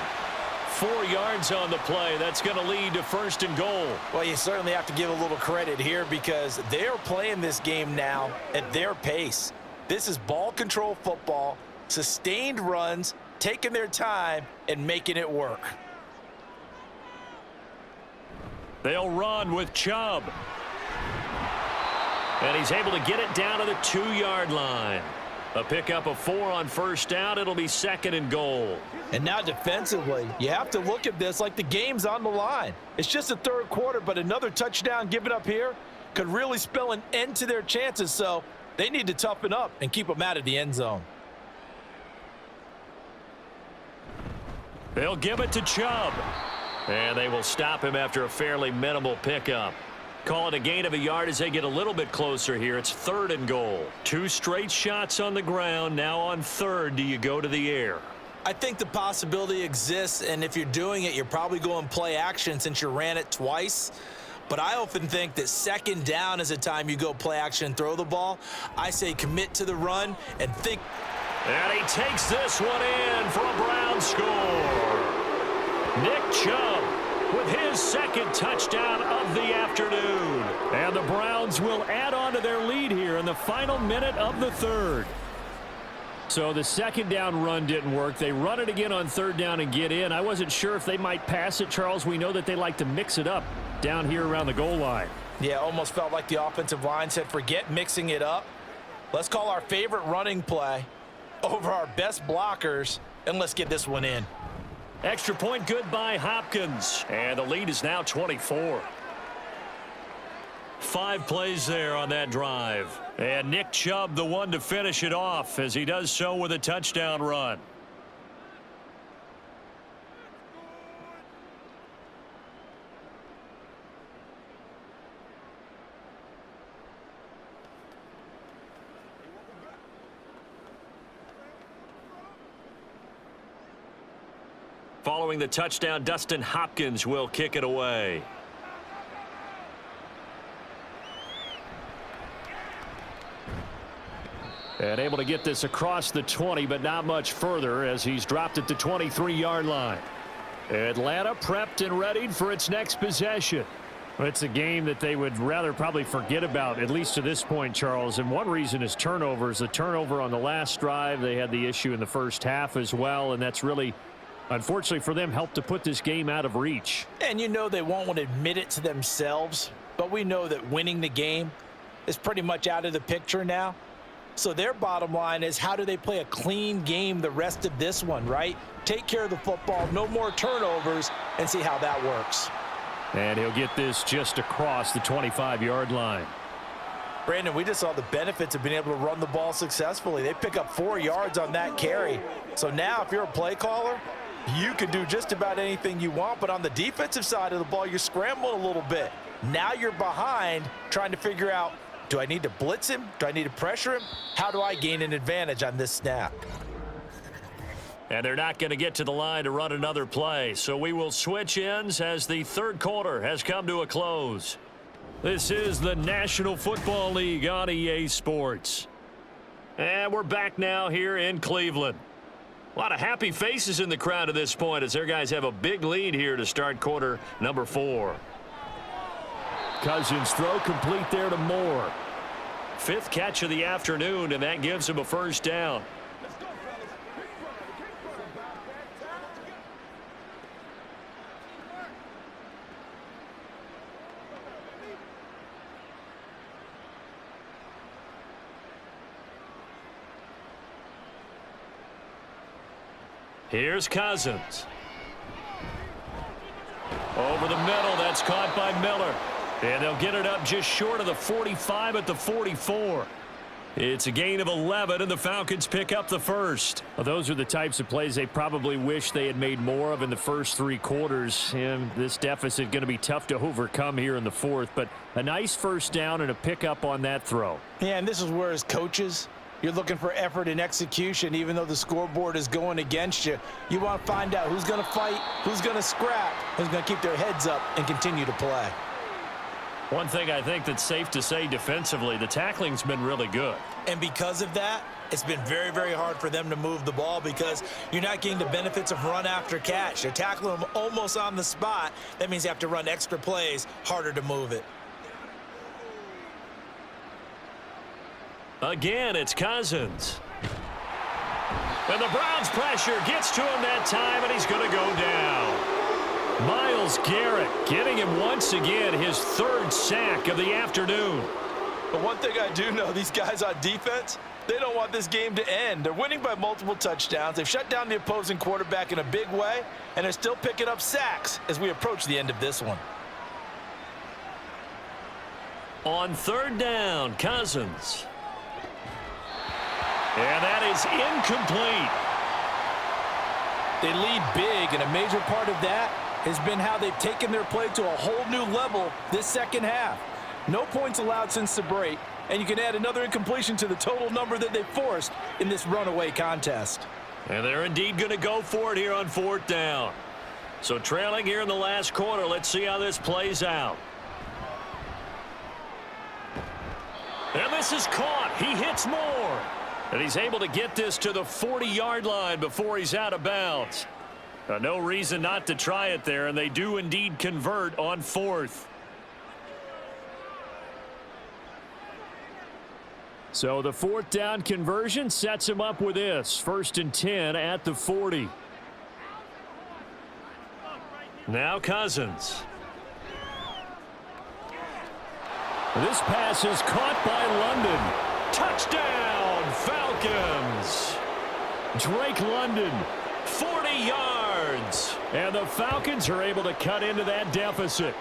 4 yards on the play. That's going to lead to 1st and goal. Well, you certainly have to give a little credit here because they're playing this game now at their pace. This is ball control football, sustained runs, taking their time and making it work. They'll run with Chubb. And he's able to get it down to the 2-yard line. A pickup of 4 on 1st down. It'll be 2nd and goal. And now defensively, you have to look at this like the game's on the line. It's just the 3rd quarter, but another touchdown given up here could really spell an end to their chances. So they need to toughen up and keep them out of the end zone. They'll give it to Chubb. And they will stop him after a fairly minimal pickup. Call it a gain of a yard as they get a little bit closer here. It's 3rd and goal. 2 straight shots on the ground. Now on 3rd, do you go to the air? I think the possibility exists, and if you're doing it, you're probably going play action since you ran it twice. But I often think that 2nd down is a time you go play action and throw the ball. I say commit to the run and think. And he takes this one in for a Brown score. Nick Chubb with his 2nd touchdown of the afternoon. And the Browns will add on to their lead here in the final minute of the 3rd. So the 2nd down run didn't work. They run it again on 3rd down and get in. I wasn't sure if they might pass it, Charles. We know that they like to mix it up down here around the goal line. Yeah, almost felt like the offensive line said, forget mixing it up. Let's call our favorite running play over our best blockers, and let's get this one in. Extra point good by Hopkins. And the lead is now 24. 5 plays there on that drive. And Nick Chubb, the one to finish it off, as he does so with a touchdown run. Following the touchdown, Dustin Hopkins will kick it away. And able to get this across the 20, but not much further as he's dropped at the 23-yard line. Atlanta prepped and readied for its next possession. It's a game that they would rather probably forget about, at least to this point, Charles. And one reason is turnovers. The turnover on the last drive, they had the issue in the first half as well, and that's really, unfortunately for them, helped to put this game out of reach. And you know they won't want to admit it to themselves, but we know that winning the game is pretty much out of the picture now. So their bottom line is, how do they play a clean game the rest of this one, right? Take care of the football, no more turnovers, and see how that works. And he'll get this just across the 25-yard line. Brandon, we just saw the benefits of being able to run the ball successfully. They pick up 4 yards on that carry. So now if you're a play caller, you can do just about anything you want. But on the defensive side of the ball, you're scrambling a little bit. Now you're behind trying to figure out, do I need to blitz him? Do I need to pressure him? How do I gain an advantage on this snap? And they're not going to get to the line to run another play. So we will switch ends as the 3rd quarter has come to a close. This is the National Football League on EA Sports. And we're back now here in Cleveland. A lot of happy faces in the crowd at this point as their guys have a big lead here to start quarter number 4. Cousins throw complete there to Moore. 5th catch of the afternoon, and that gives him a 1st down. Here's Cousins. Over the middle, that's caught by Miller. And they'll get it up just short of the 45 at the 44. It's a gain of 11, and the Falcons pick up the first. Well, those are the types of plays they probably wish they had made more of in the first 3 quarters. And this deficit going to be tough to overcome here in the fourth. But a nice first down and a pickup on that throw. Yeah, and this is where as coaches, you're looking for effort and execution. Even though the scoreboard is going against you, you want to find out who's going to fight, who's going to scrap, who's going to keep their heads up and continue to play. One thing I think that's safe to say defensively, the tackling's been really good. And because of that, it's been very, very hard for them to move the ball because you're not getting the benefits of run after catch. They're tackling them almost on the spot. That means you have to run extra plays, harder to move it. Again, it's Cousins. And the Browns pressure gets to him that time, and he's going to go down. Myles Garrett getting him once again his 3rd sack of the afternoon. But one thing I do know, these guys on defense, they don't want this game to end. They're winning by multiple touchdowns. They've shut down the opposing quarterback in a big way, and they're still picking up sacks as we approach the end of this one. On 3rd down, Cousins. And that is incomplete. They lead big, and a major part of that has been how they've taken their play to a whole new level this second half. No points allowed since the break, and you can add another incompletion to the total number that they forced in this runaway contest. And they're indeed going to go for it here on 4th down. So trailing here in the last quarter, let's see how this plays out. And this is caught. He hits more. And he's able to get this to the 40-yard line before he's out of bounds. No reason not to try it there, and they do indeed convert on 4th. So the 4th down conversion sets him up with this. 1st and 10 at the 40. Now Cousins. This pass is caught by London. Touchdown, Falcons. Drake London. 40 yards. And the Falcons are able to cut into that deficit.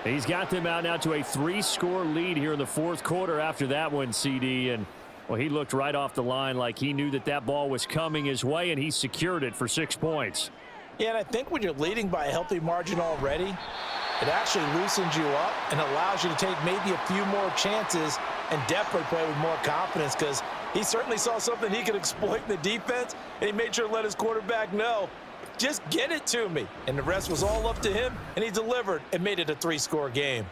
He's got them out now to a 3-score lead here in the 4th quarter after that one, CD. And, well, he looked right off the line like he knew that that ball was coming his way, and he secured it for 6 points. Yeah, and I think when you're leading by a healthy margin already, it actually loosens you up and allows you to take maybe a few more chances and definitely play with more confidence because he certainly saw something he could exploit in the defense, and he made sure to let his quarterback know, just get it to me. And the rest was all up to him, and he delivered and made it a 3-score game.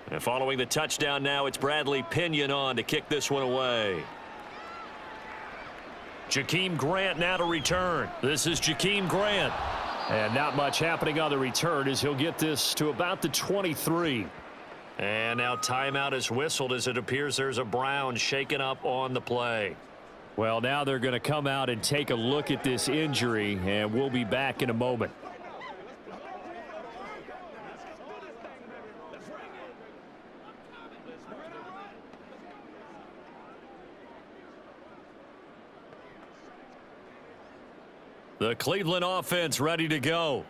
And following the touchdown now, it's Bradley Pinion on to kick this one away. Jakeem Grant now to return. This is Jakeem Grant. And not much happening on the return as he'll get this to about the 23. And now timeout is whistled as it appears there's a Brown shaken up on the play. Well, now they're going to come out and take a look at this injury, and we'll be back in a moment. The Cleveland offense ready to go.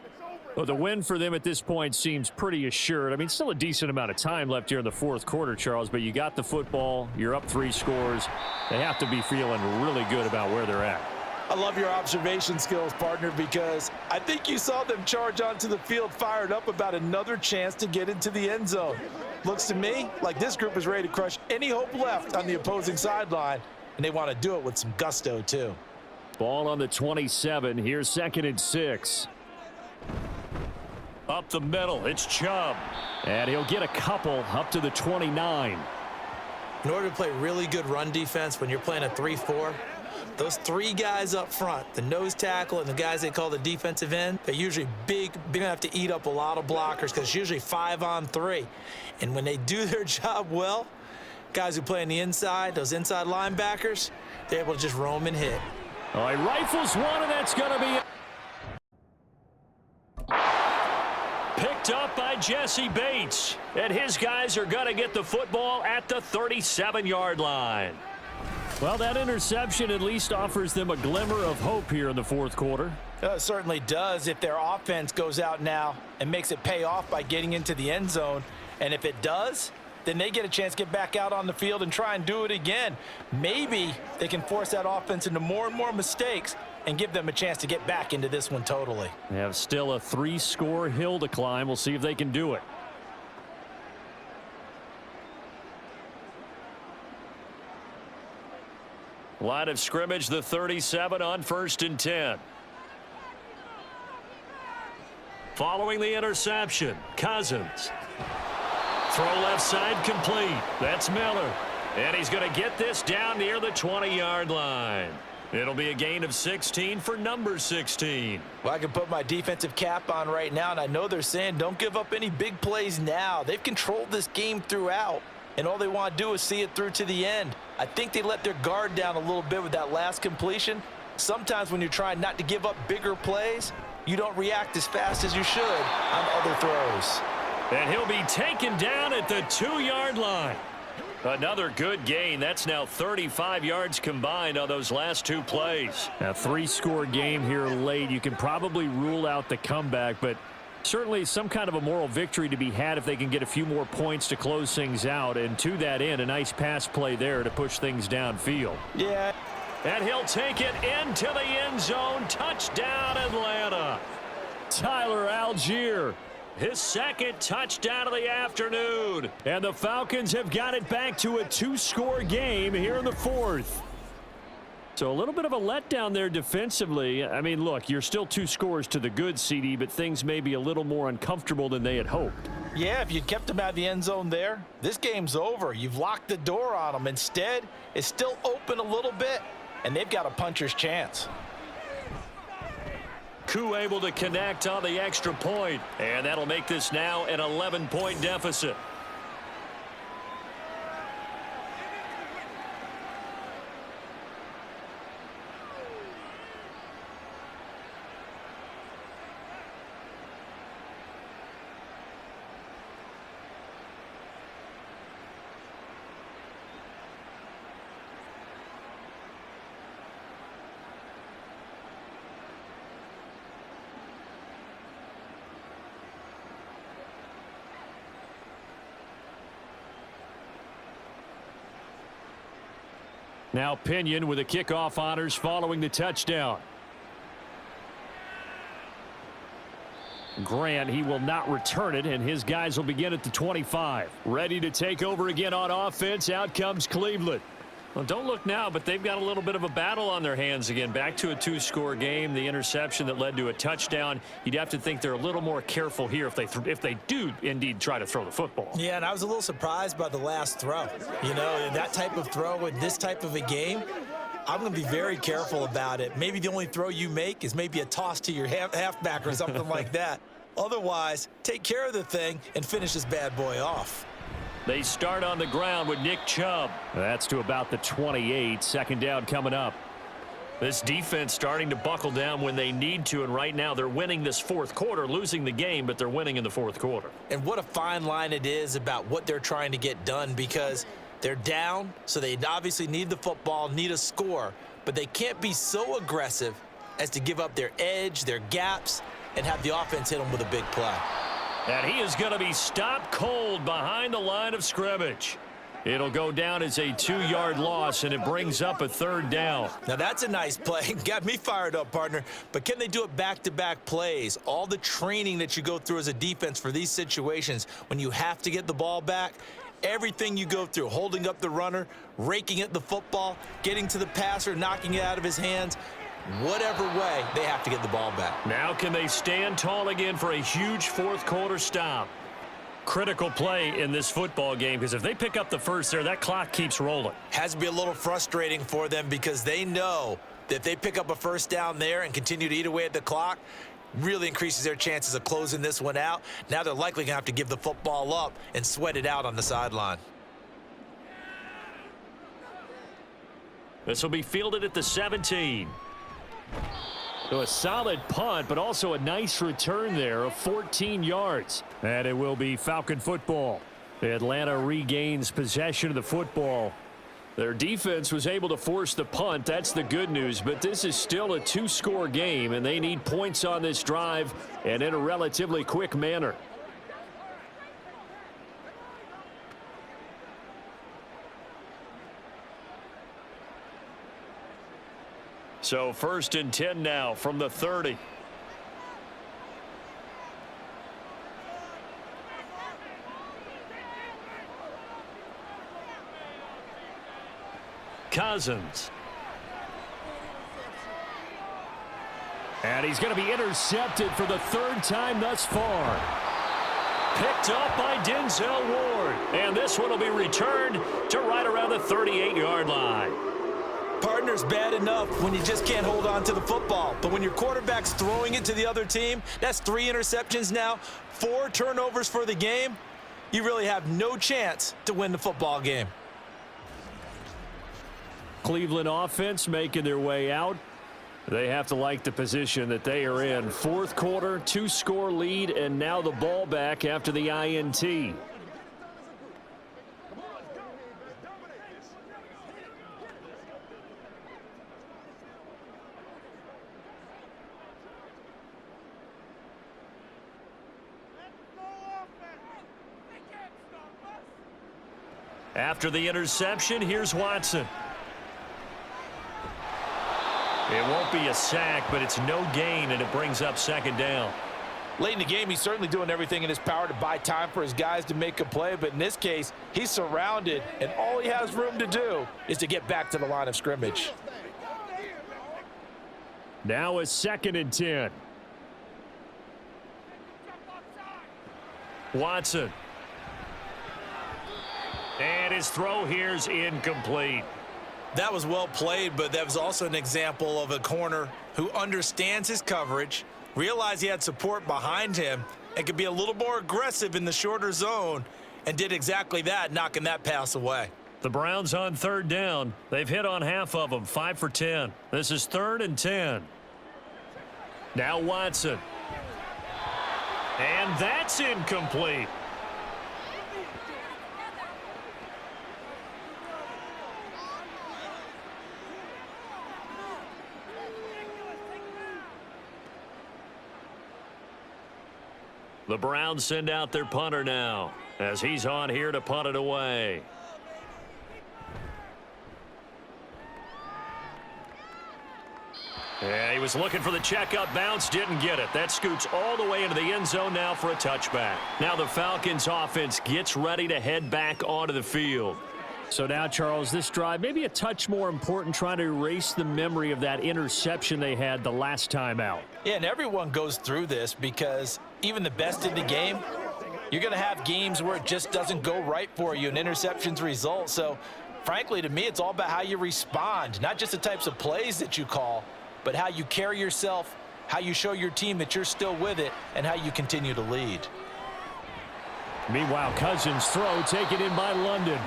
Well, the win for them at this point seems pretty assured. I mean, still a decent amount of time left here in the 4th quarter, Charles, but you got the football. You're up 3 scores. They have to be feeling really good about where they're at. I love your observation skills, partner, because I think you saw them charge onto the field fired up about another chance to get into the end zone. Looks to me like this group is ready to crush any hope left on the opposing sideline, and they want to do it with some gusto, too. Ball on the 27. Here's 2nd and 6. Up the middle, it's Chubb. And he'll get a couple up to the 29. In order to play really good run defense when you're playing a 3-4, those 3 guys up front, the nose tackle and the guys they call the defensive end, they're usually big. They're going to have to eat up a lot of blockers because it's usually 5-on-3. And when they do their job well, Guys who play on the inside, those inside linebackers, they're able to just roam and hit. All right, rifles one, and that's going to be picked up by Jesse Bates. And his guys are going to get the football at the 37-yard line. Well, that interception at least offers them a glimmer of hope here in the fourth quarter. It certainly does if their offense goes out now and makes it pay off by getting into the end zone. And if it does, then they get a chance to get back out on the field and try and do it again. Maybe they can force that offense into more and more mistakes and give them a chance to get back into this one totally. They have still a 3-score hill to climb. We'll see if they can do it. Line of scrimmage, the 37 on 1st and 10. Following the interception, Cousins. Throw left side complete. That's Miller. And he's going to get this down near the 20-yard line. It'll be a gain of 16 for number 16. Well, I can put my defensive cap on right now, and I know they're saying don't give up any big plays now. They've controlled this game throughout, and all they want to do is see it through to the end. I think they let their guard down a little bit with that last completion. Sometimes when you're trying not to give up bigger plays, you don't react as fast as you should on other throws. And he'll be taken down at the 2-yard line. Another good gain. That's now 35 yards combined on those last 2 plays. A 3-score game here late. You can probably rule out the comeback, but certainly some kind of a moral victory to be had if they can get a few more points to close things out. And to that end, a nice pass play there to push things downfield. Yeah. And he'll take it into the end zone. Touchdown, Atlanta. Tyler Allgeier. His second touchdown of the afternoon. And the Falcons have got it back to a 2-score game here in the fourth. So a little bit of a letdown there defensively. I mean, look, you're still 2 scores to the good, CD, but things may be a little more uncomfortable than they had hoped. Yeah, if you kept them out of the end zone there, this game's over. You've locked the door on them. Instead, it's still open a little bit, and they've got a puncher's chance. Koo able to connect on the extra point, and that'll make this now an 11-point deficit. Now Pinion with the kickoff honors following the touchdown. Grant, he will not return it, and his guys will begin at the 25. Ready to take over again on offense. Out comes Cleveland. Well, don't look now, but they've got a little bit of a battle on their hands again. Back to a 2-score game. The interception that led to a touchdown. You'd have to think they're a little more careful here if they do indeed try to throw the football. Yeah, and I was a little surprised by the last throw. You know, that type of throw in this type of a game, I'm going to be very careful about it. Maybe the only throw you make is maybe a toss to your halfback or something like that. Otherwise, take care of the thing and finish this bad boy off. They start on the ground with Nick Chubb. That's to about the 28. Second down coming up. This defense starting to buckle down when they need to, and right now they're winning this fourth quarter, losing the game, but they're winning in the fourth quarter. And what a fine line it is about what they're trying to get done, because they're down, so they obviously need the football, need a score, but they can't be so aggressive as to give up their edge, their gaps, and have the offense hit them with a big play. And he is going to be stopped cold behind the line of scrimmage. It'll go down as a 2-yard loss, and it brings up a third down. Now, that's a nice play. Got me fired up, partner. But can they do it back-to-back plays? All the training that you go through as a defense for these situations, when you have to get the ball back, everything you go through, holding up the runner, raking at the football, getting to the passer, knocking it out of his hands, whatever way, they have to get the ball back. Now can they stand tall again for a huge fourth quarter stop? Critical play in this football game, because if they pick up the first there, that clock keeps rolling. Has to be a little frustrating for them, because they know that if they pick up a first down there and continue to eat away at the clock, really increases their chances of closing this one out. Now they're likely going to have to give the football up and sweat it out on the sideline. This will be fielded at the 17. So a solid punt, but also a nice return there of 14 yards. And it will be Falcon football. Atlanta regains possession of the football. Their defense was able to force the punt. That's the good news, but this is still a two-score game, and they need points on this drive and in a relatively quick manner. So 1st and 10 now from the 30. Cousins. And he's going to be intercepted for the 3rd time thus far. Picked up by Denzel Ward. And this one will be returned to right around the 38-yard line. Partner's bad enough when you just can't hold on to the football. But when your quarterback's throwing it to the other team, that's 3 interceptions now, 4 turnovers for the game. You really have no chance to win the football game. Cleveland offense making their way out. They have to like the position that they are in. 4th quarter, 2-score lead, and now the ball back after the INT. After the interception, here's Watson. It won't be a sack, but it's no gain, and it brings up 2nd down. Late in the game, he's certainly doing everything in his power to buy time for his guys to make a play, but in this case, he's surrounded, and all he has room to do is to get back to the line of scrimmage. Now a 2nd and 10. Watson. And his throw here's incomplete. That was well played, but that was also an example of a corner who understands his coverage, realized he had support behind him, and could be a little more aggressive in the shorter zone, and did exactly that, knocking that pass away. The Browns on 3rd down. They've hit on half of them, 5 for 10. This is 3rd and 10. Now Watson. And that's incomplete. The Browns send out their punter now as he's on here to punt it away. Yeah, he was looking for the checkup bounce, didn't get it. That scoots all the way into the end zone now for a touchback. Now the Falcons offense gets ready to head back onto the field. So now, Charles, this drive maybe a touch more important, trying to erase the memory of that interception they had the last time out. Yeah, and everyone goes through this because even the best in the game, you're going to have games where it just doesn't go right for you and interceptions result. So, frankly, to me, it's all about how you respond, not just the types of plays that you call, but how you carry yourself, how you show your team that you're still with it, and how you continue to lead. Meanwhile, Cousins' throw taken in by London.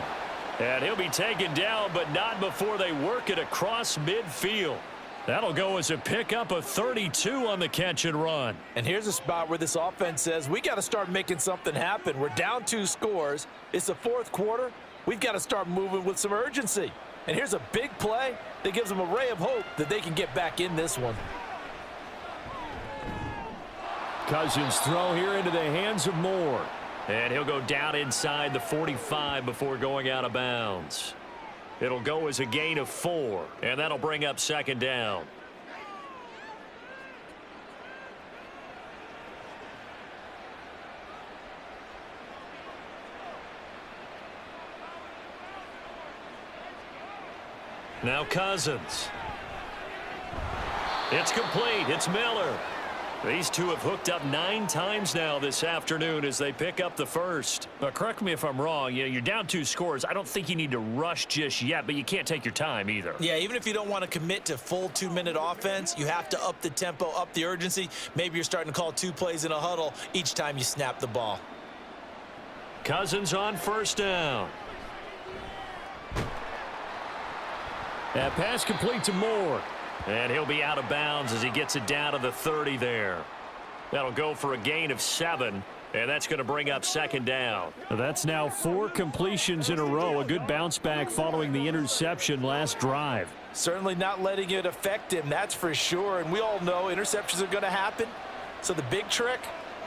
And he'll be taken down, but not before they work it across midfield. That'll go as a pickup of 32 on the catch and run. And here's a spot where this offense says, we got to start making something happen. We're down 2 scores. It's the 4th quarter. We've got to start moving with some urgency. And here's a big play that gives them a ray of hope that they can get back in this one. Cousins' throw here into the hands of Moore. And he'll go down inside the 45 before going out of bounds. It'll go as a gain of 4, and that'll bring up 2nd down. Now Cousins. It's complete. It's Miller. These two have hooked up 9 times now this afternoon as they pick up the first. But correct me if I'm wrong. You're down 2 scores. I don't think you need to rush just yet, but you can't take your time either. Yeah, even if you don't want to commit to full 2-minute offense, you have to up the tempo, up the urgency. Maybe you're starting to call 2 plays in a huddle each time you snap the ball. Cousins on 1st down. That pass complete to Moore. And he'll be out of bounds as he gets it down to the 30 there. That'll go for a gain of 7, and that's going to bring up second down. That's now 4 completions in a row. A good bounce back following the interception last drive. Certainly not letting it affect him, that's for sure. And we all know interceptions are going to happen. So the big trick,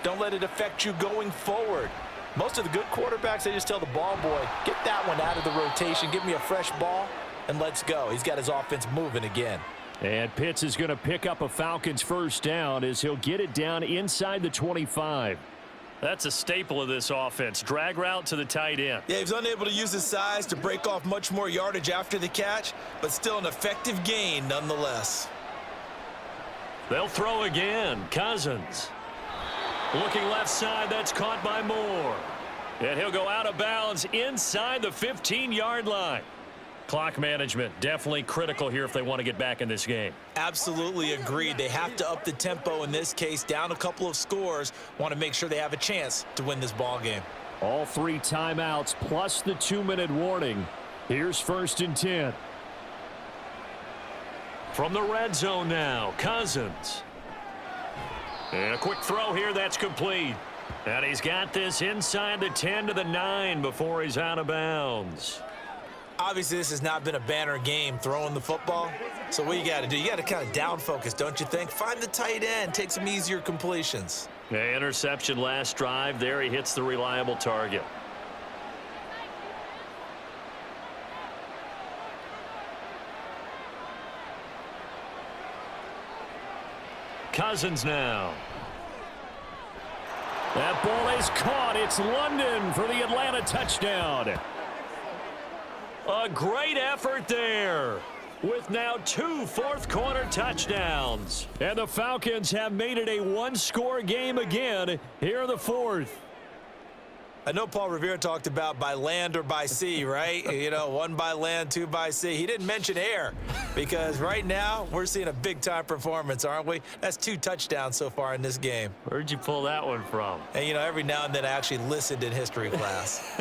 don't let it affect you going forward. Most of the good quarterbacks, they just tell the ball boy, get that one out of the rotation, give me a fresh ball, and let's go. He's got his offense moving again. And Pitts is going to pick up a Falcons first down as he'll get it down inside the 25. That's a staple of this offense. Drag route to the tight end. Yeah, he was unable to use his size to break off much more yardage after the catch, but still an effective gain nonetheless. They'll throw again. Cousins. Looking left side, that's caught by Moore. And he'll go out of bounds inside the 15-yard line. Clock management definitely critical here if they want to get back in this game. Absolutely agreed. They have to up the tempo in this case, down a couple of scores. Want to make sure they have a chance to win this ball game. All 3 timeouts plus the 2-minute warning. Here's 1st and 10. From the red zone now, Cousins. And a quick throw here, that's complete. And he's got this inside the 10 to the 9 before he's out of bounds. Obviously, this has not been a banner game throwing the football. So what you got to do, you got to kind of down focus, don't you think? Find the tight end, take some easier completions. Yeah, interception last drive. There he hits the reliable target. Cousins now. That ball is caught. It's London for the Atlanta touchdown. A great effort there with now 2 fourth-quarter touchdowns. And the Falcons have made it a 1-score game again here in the 4th. I know Paul Revere talked about by land or by sea, right? You know, 1 by land, 2 by sea. He didn't mention air because right now we're seeing a big-time performance, aren't we? That's 2 touchdowns so far in this game. Where'd you pull that one from? And, you know, every now and then I actually listened in history class.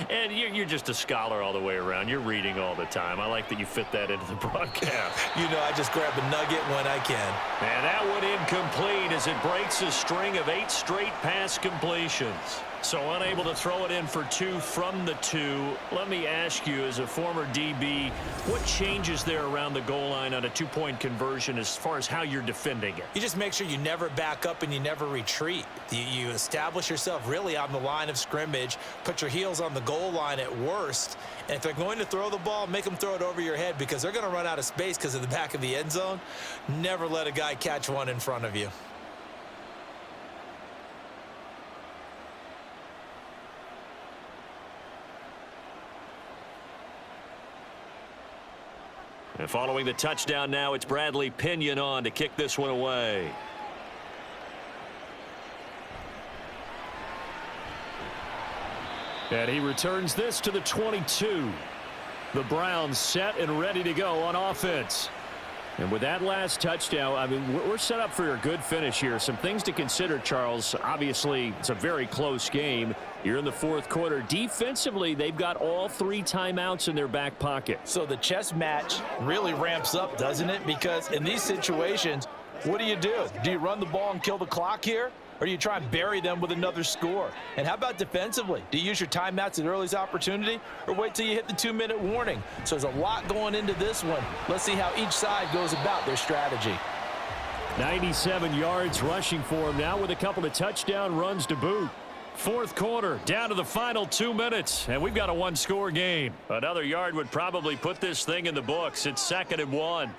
And you're just a scholar all the way around. You're reading all the time. I like that you fit that into the broadcast. You know, I just grab a nugget when I can. And that one incomplete as it breaks a string of 8 straight pass completions. So unable to throw it in for 2 from the 2. Let me ask you, as a former DB, what changes there around the goal line on a 2-point conversion as far as how you're defending it? You just make sure you never back up and you never retreat. You establish yourself really on the line of scrimmage, put your heels on the goal line at worst, and if they're going to throw the ball, make them throw it over your head because they're going to run out of space because of the back of the end zone. Never let a guy catch one in front of you. And following the touchdown now, it's Bradley Pinion on to kick this one away. And he returns this to the 22. The Browns set and ready to go on offense. And with that last touchdown, I mean, we're set up for a good finish here. Some things to consider, Charles. Obviously, it's a very close game. You're in the 4th quarter. Defensively, they've got all 3 timeouts in their back pocket. So the chess match really ramps up, doesn't it? Because in these situations, what do? Do you run the ball and kill the clock here? Or do you try and bury them with another score? And how about defensively? Do you use your timeouts at earliest opportunity or wait till you hit the 2-minute warning? So there's a lot going into this one. Let's see how each side goes about their strategy. 97 yards rushing for him now with a couple of touchdown runs to boot. 4th quarter, down to the final 2 minutes, and we've got a 1-score game. Another yard would probably put this thing in the books. It's 2nd and 1.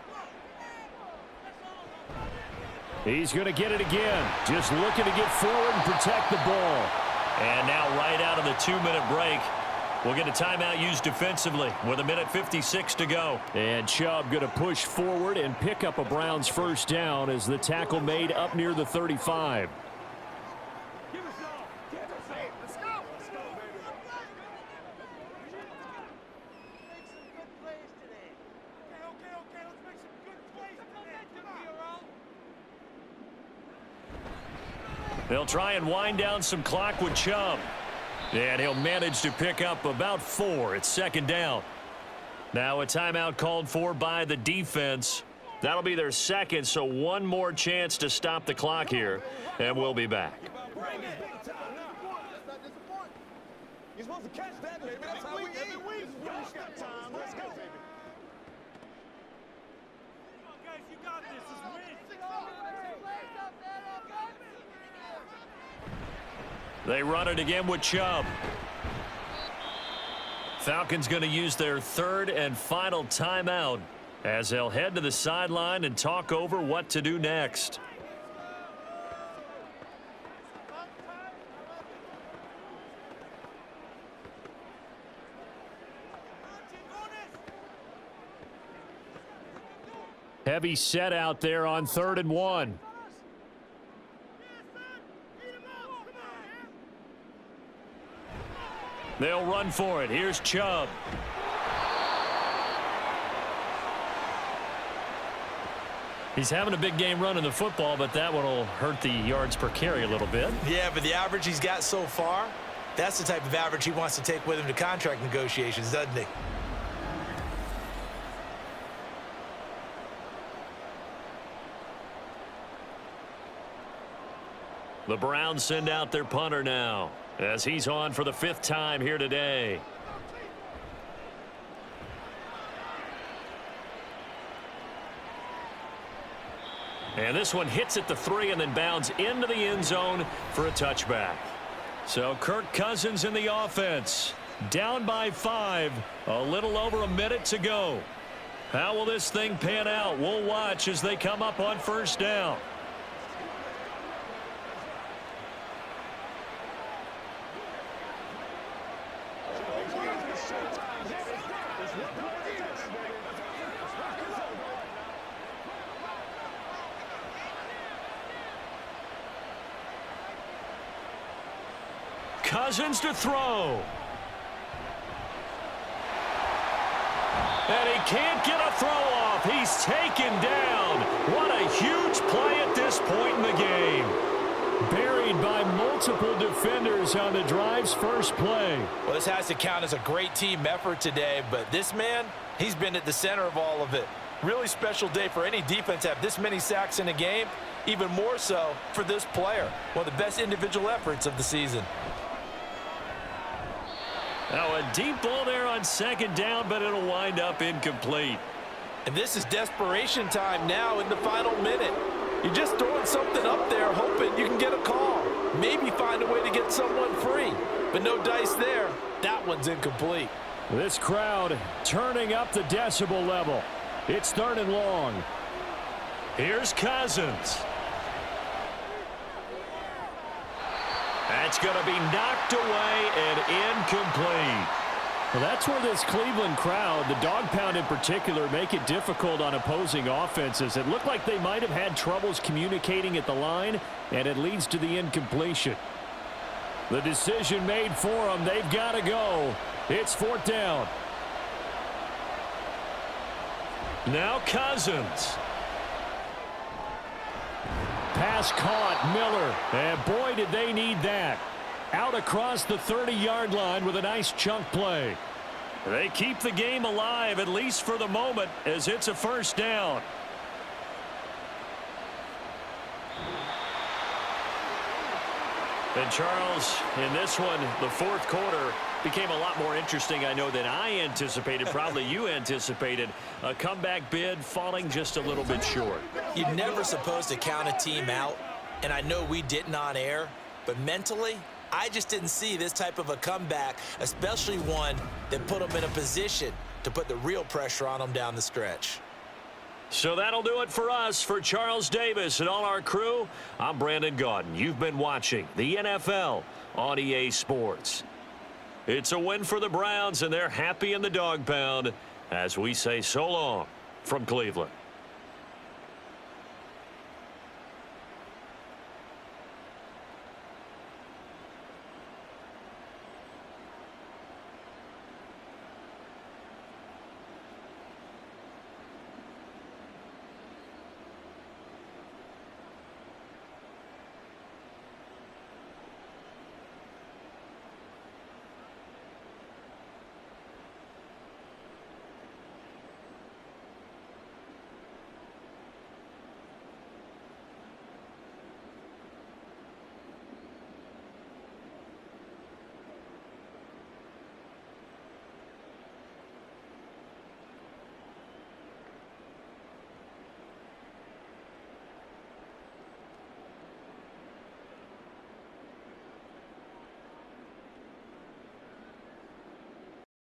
He's going to get it again. Just looking to get forward and protect the ball. And now right out of the 2-minute break, we'll get a timeout used defensively with 1:56 to go. And Chubb going to push forward and pick up a Browns first down as the tackle made up near the 35. They'll try and wind down some clock with Chubb. And he'll manage to pick up about 4. It's 2nd down. Now a timeout called for by the defense. That'll be their second, so one more chance to stop the clock here, and we'll be back. You're supposed to catch that, baby. That's how we eat. Let's go. Let's go, baby. Guys, you got this. It's win. They run it again with Chubb. Falcons going to use their third and final timeout as they'll head to the sideline and talk over what to do next. Heavy set out there on 3rd and 1. They'll run for it. Here's Chubb. He's having a big game running the football, but that one will hurt the yards per carry a little bit. Yeah, but the average he's got so far, that's the type of average he wants to take with him to contract negotiations, doesn't he? The Browns send out their punter now as he's on for the 5th time here today. And this one hits at the 3 and then bounds into the end zone for a touchback. So Kirk Cousins in the offense. Down by 5. A little over a minute to go. How will this thing pan out? We'll watch as they come up on 1st down. Cousins to throw. And he can't get a throw off. He's taken down. What a huge play at this point in the game. Buried by multiple defenders on the drive's first play. Well, this has to count as a great team effort today, but this man, he's been at the center of all of it. Really special day for any defense to have this many sacks in a game, even more so for this player. One of the best individual efforts of the season. Now a deep ball there on 2nd down, but it'll wind up incomplete. And this is desperation time now in the final minute. You're just throwing something up there, hoping you can get a call. Maybe find a way to get someone free. But no dice there. That one's incomplete. This crowd turning up the decibel level. It's 3rd and long. Here's Cousins. That's going to be knocked away and incomplete. Well, that's where this Cleveland crowd, the dog pound in particular, make it difficult on opposing offenses. It looked like they might have had troubles communicating at the line, and it leads to the incompletion. The decision made for them. They've got to go. It's 4th down. Now Cousins. Pass caught, Miller, and boy, did they need that. Out across the 30-yard line with a nice chunk play. They keep the game alive, at least for the moment, as it's a 1st down. And Charles, in this one, the 4th quarter became a lot more interesting, I know, than I anticipated. Probably you anticipated. A comeback bid falling just a little bit short. You're never supposed to count a team out, and I know we didn't on air, but mentally, I just didn't see this type of a comeback, especially one that put them in a position to put the real pressure on them down the stretch. So that'll do it for us. For Charles Davis and all our crew, I'm Brandon Gaudin. You've been watching the NFL on EA Sports. It's a win for the Browns, and they're happy in the dog pound as we say so long from Cleveland.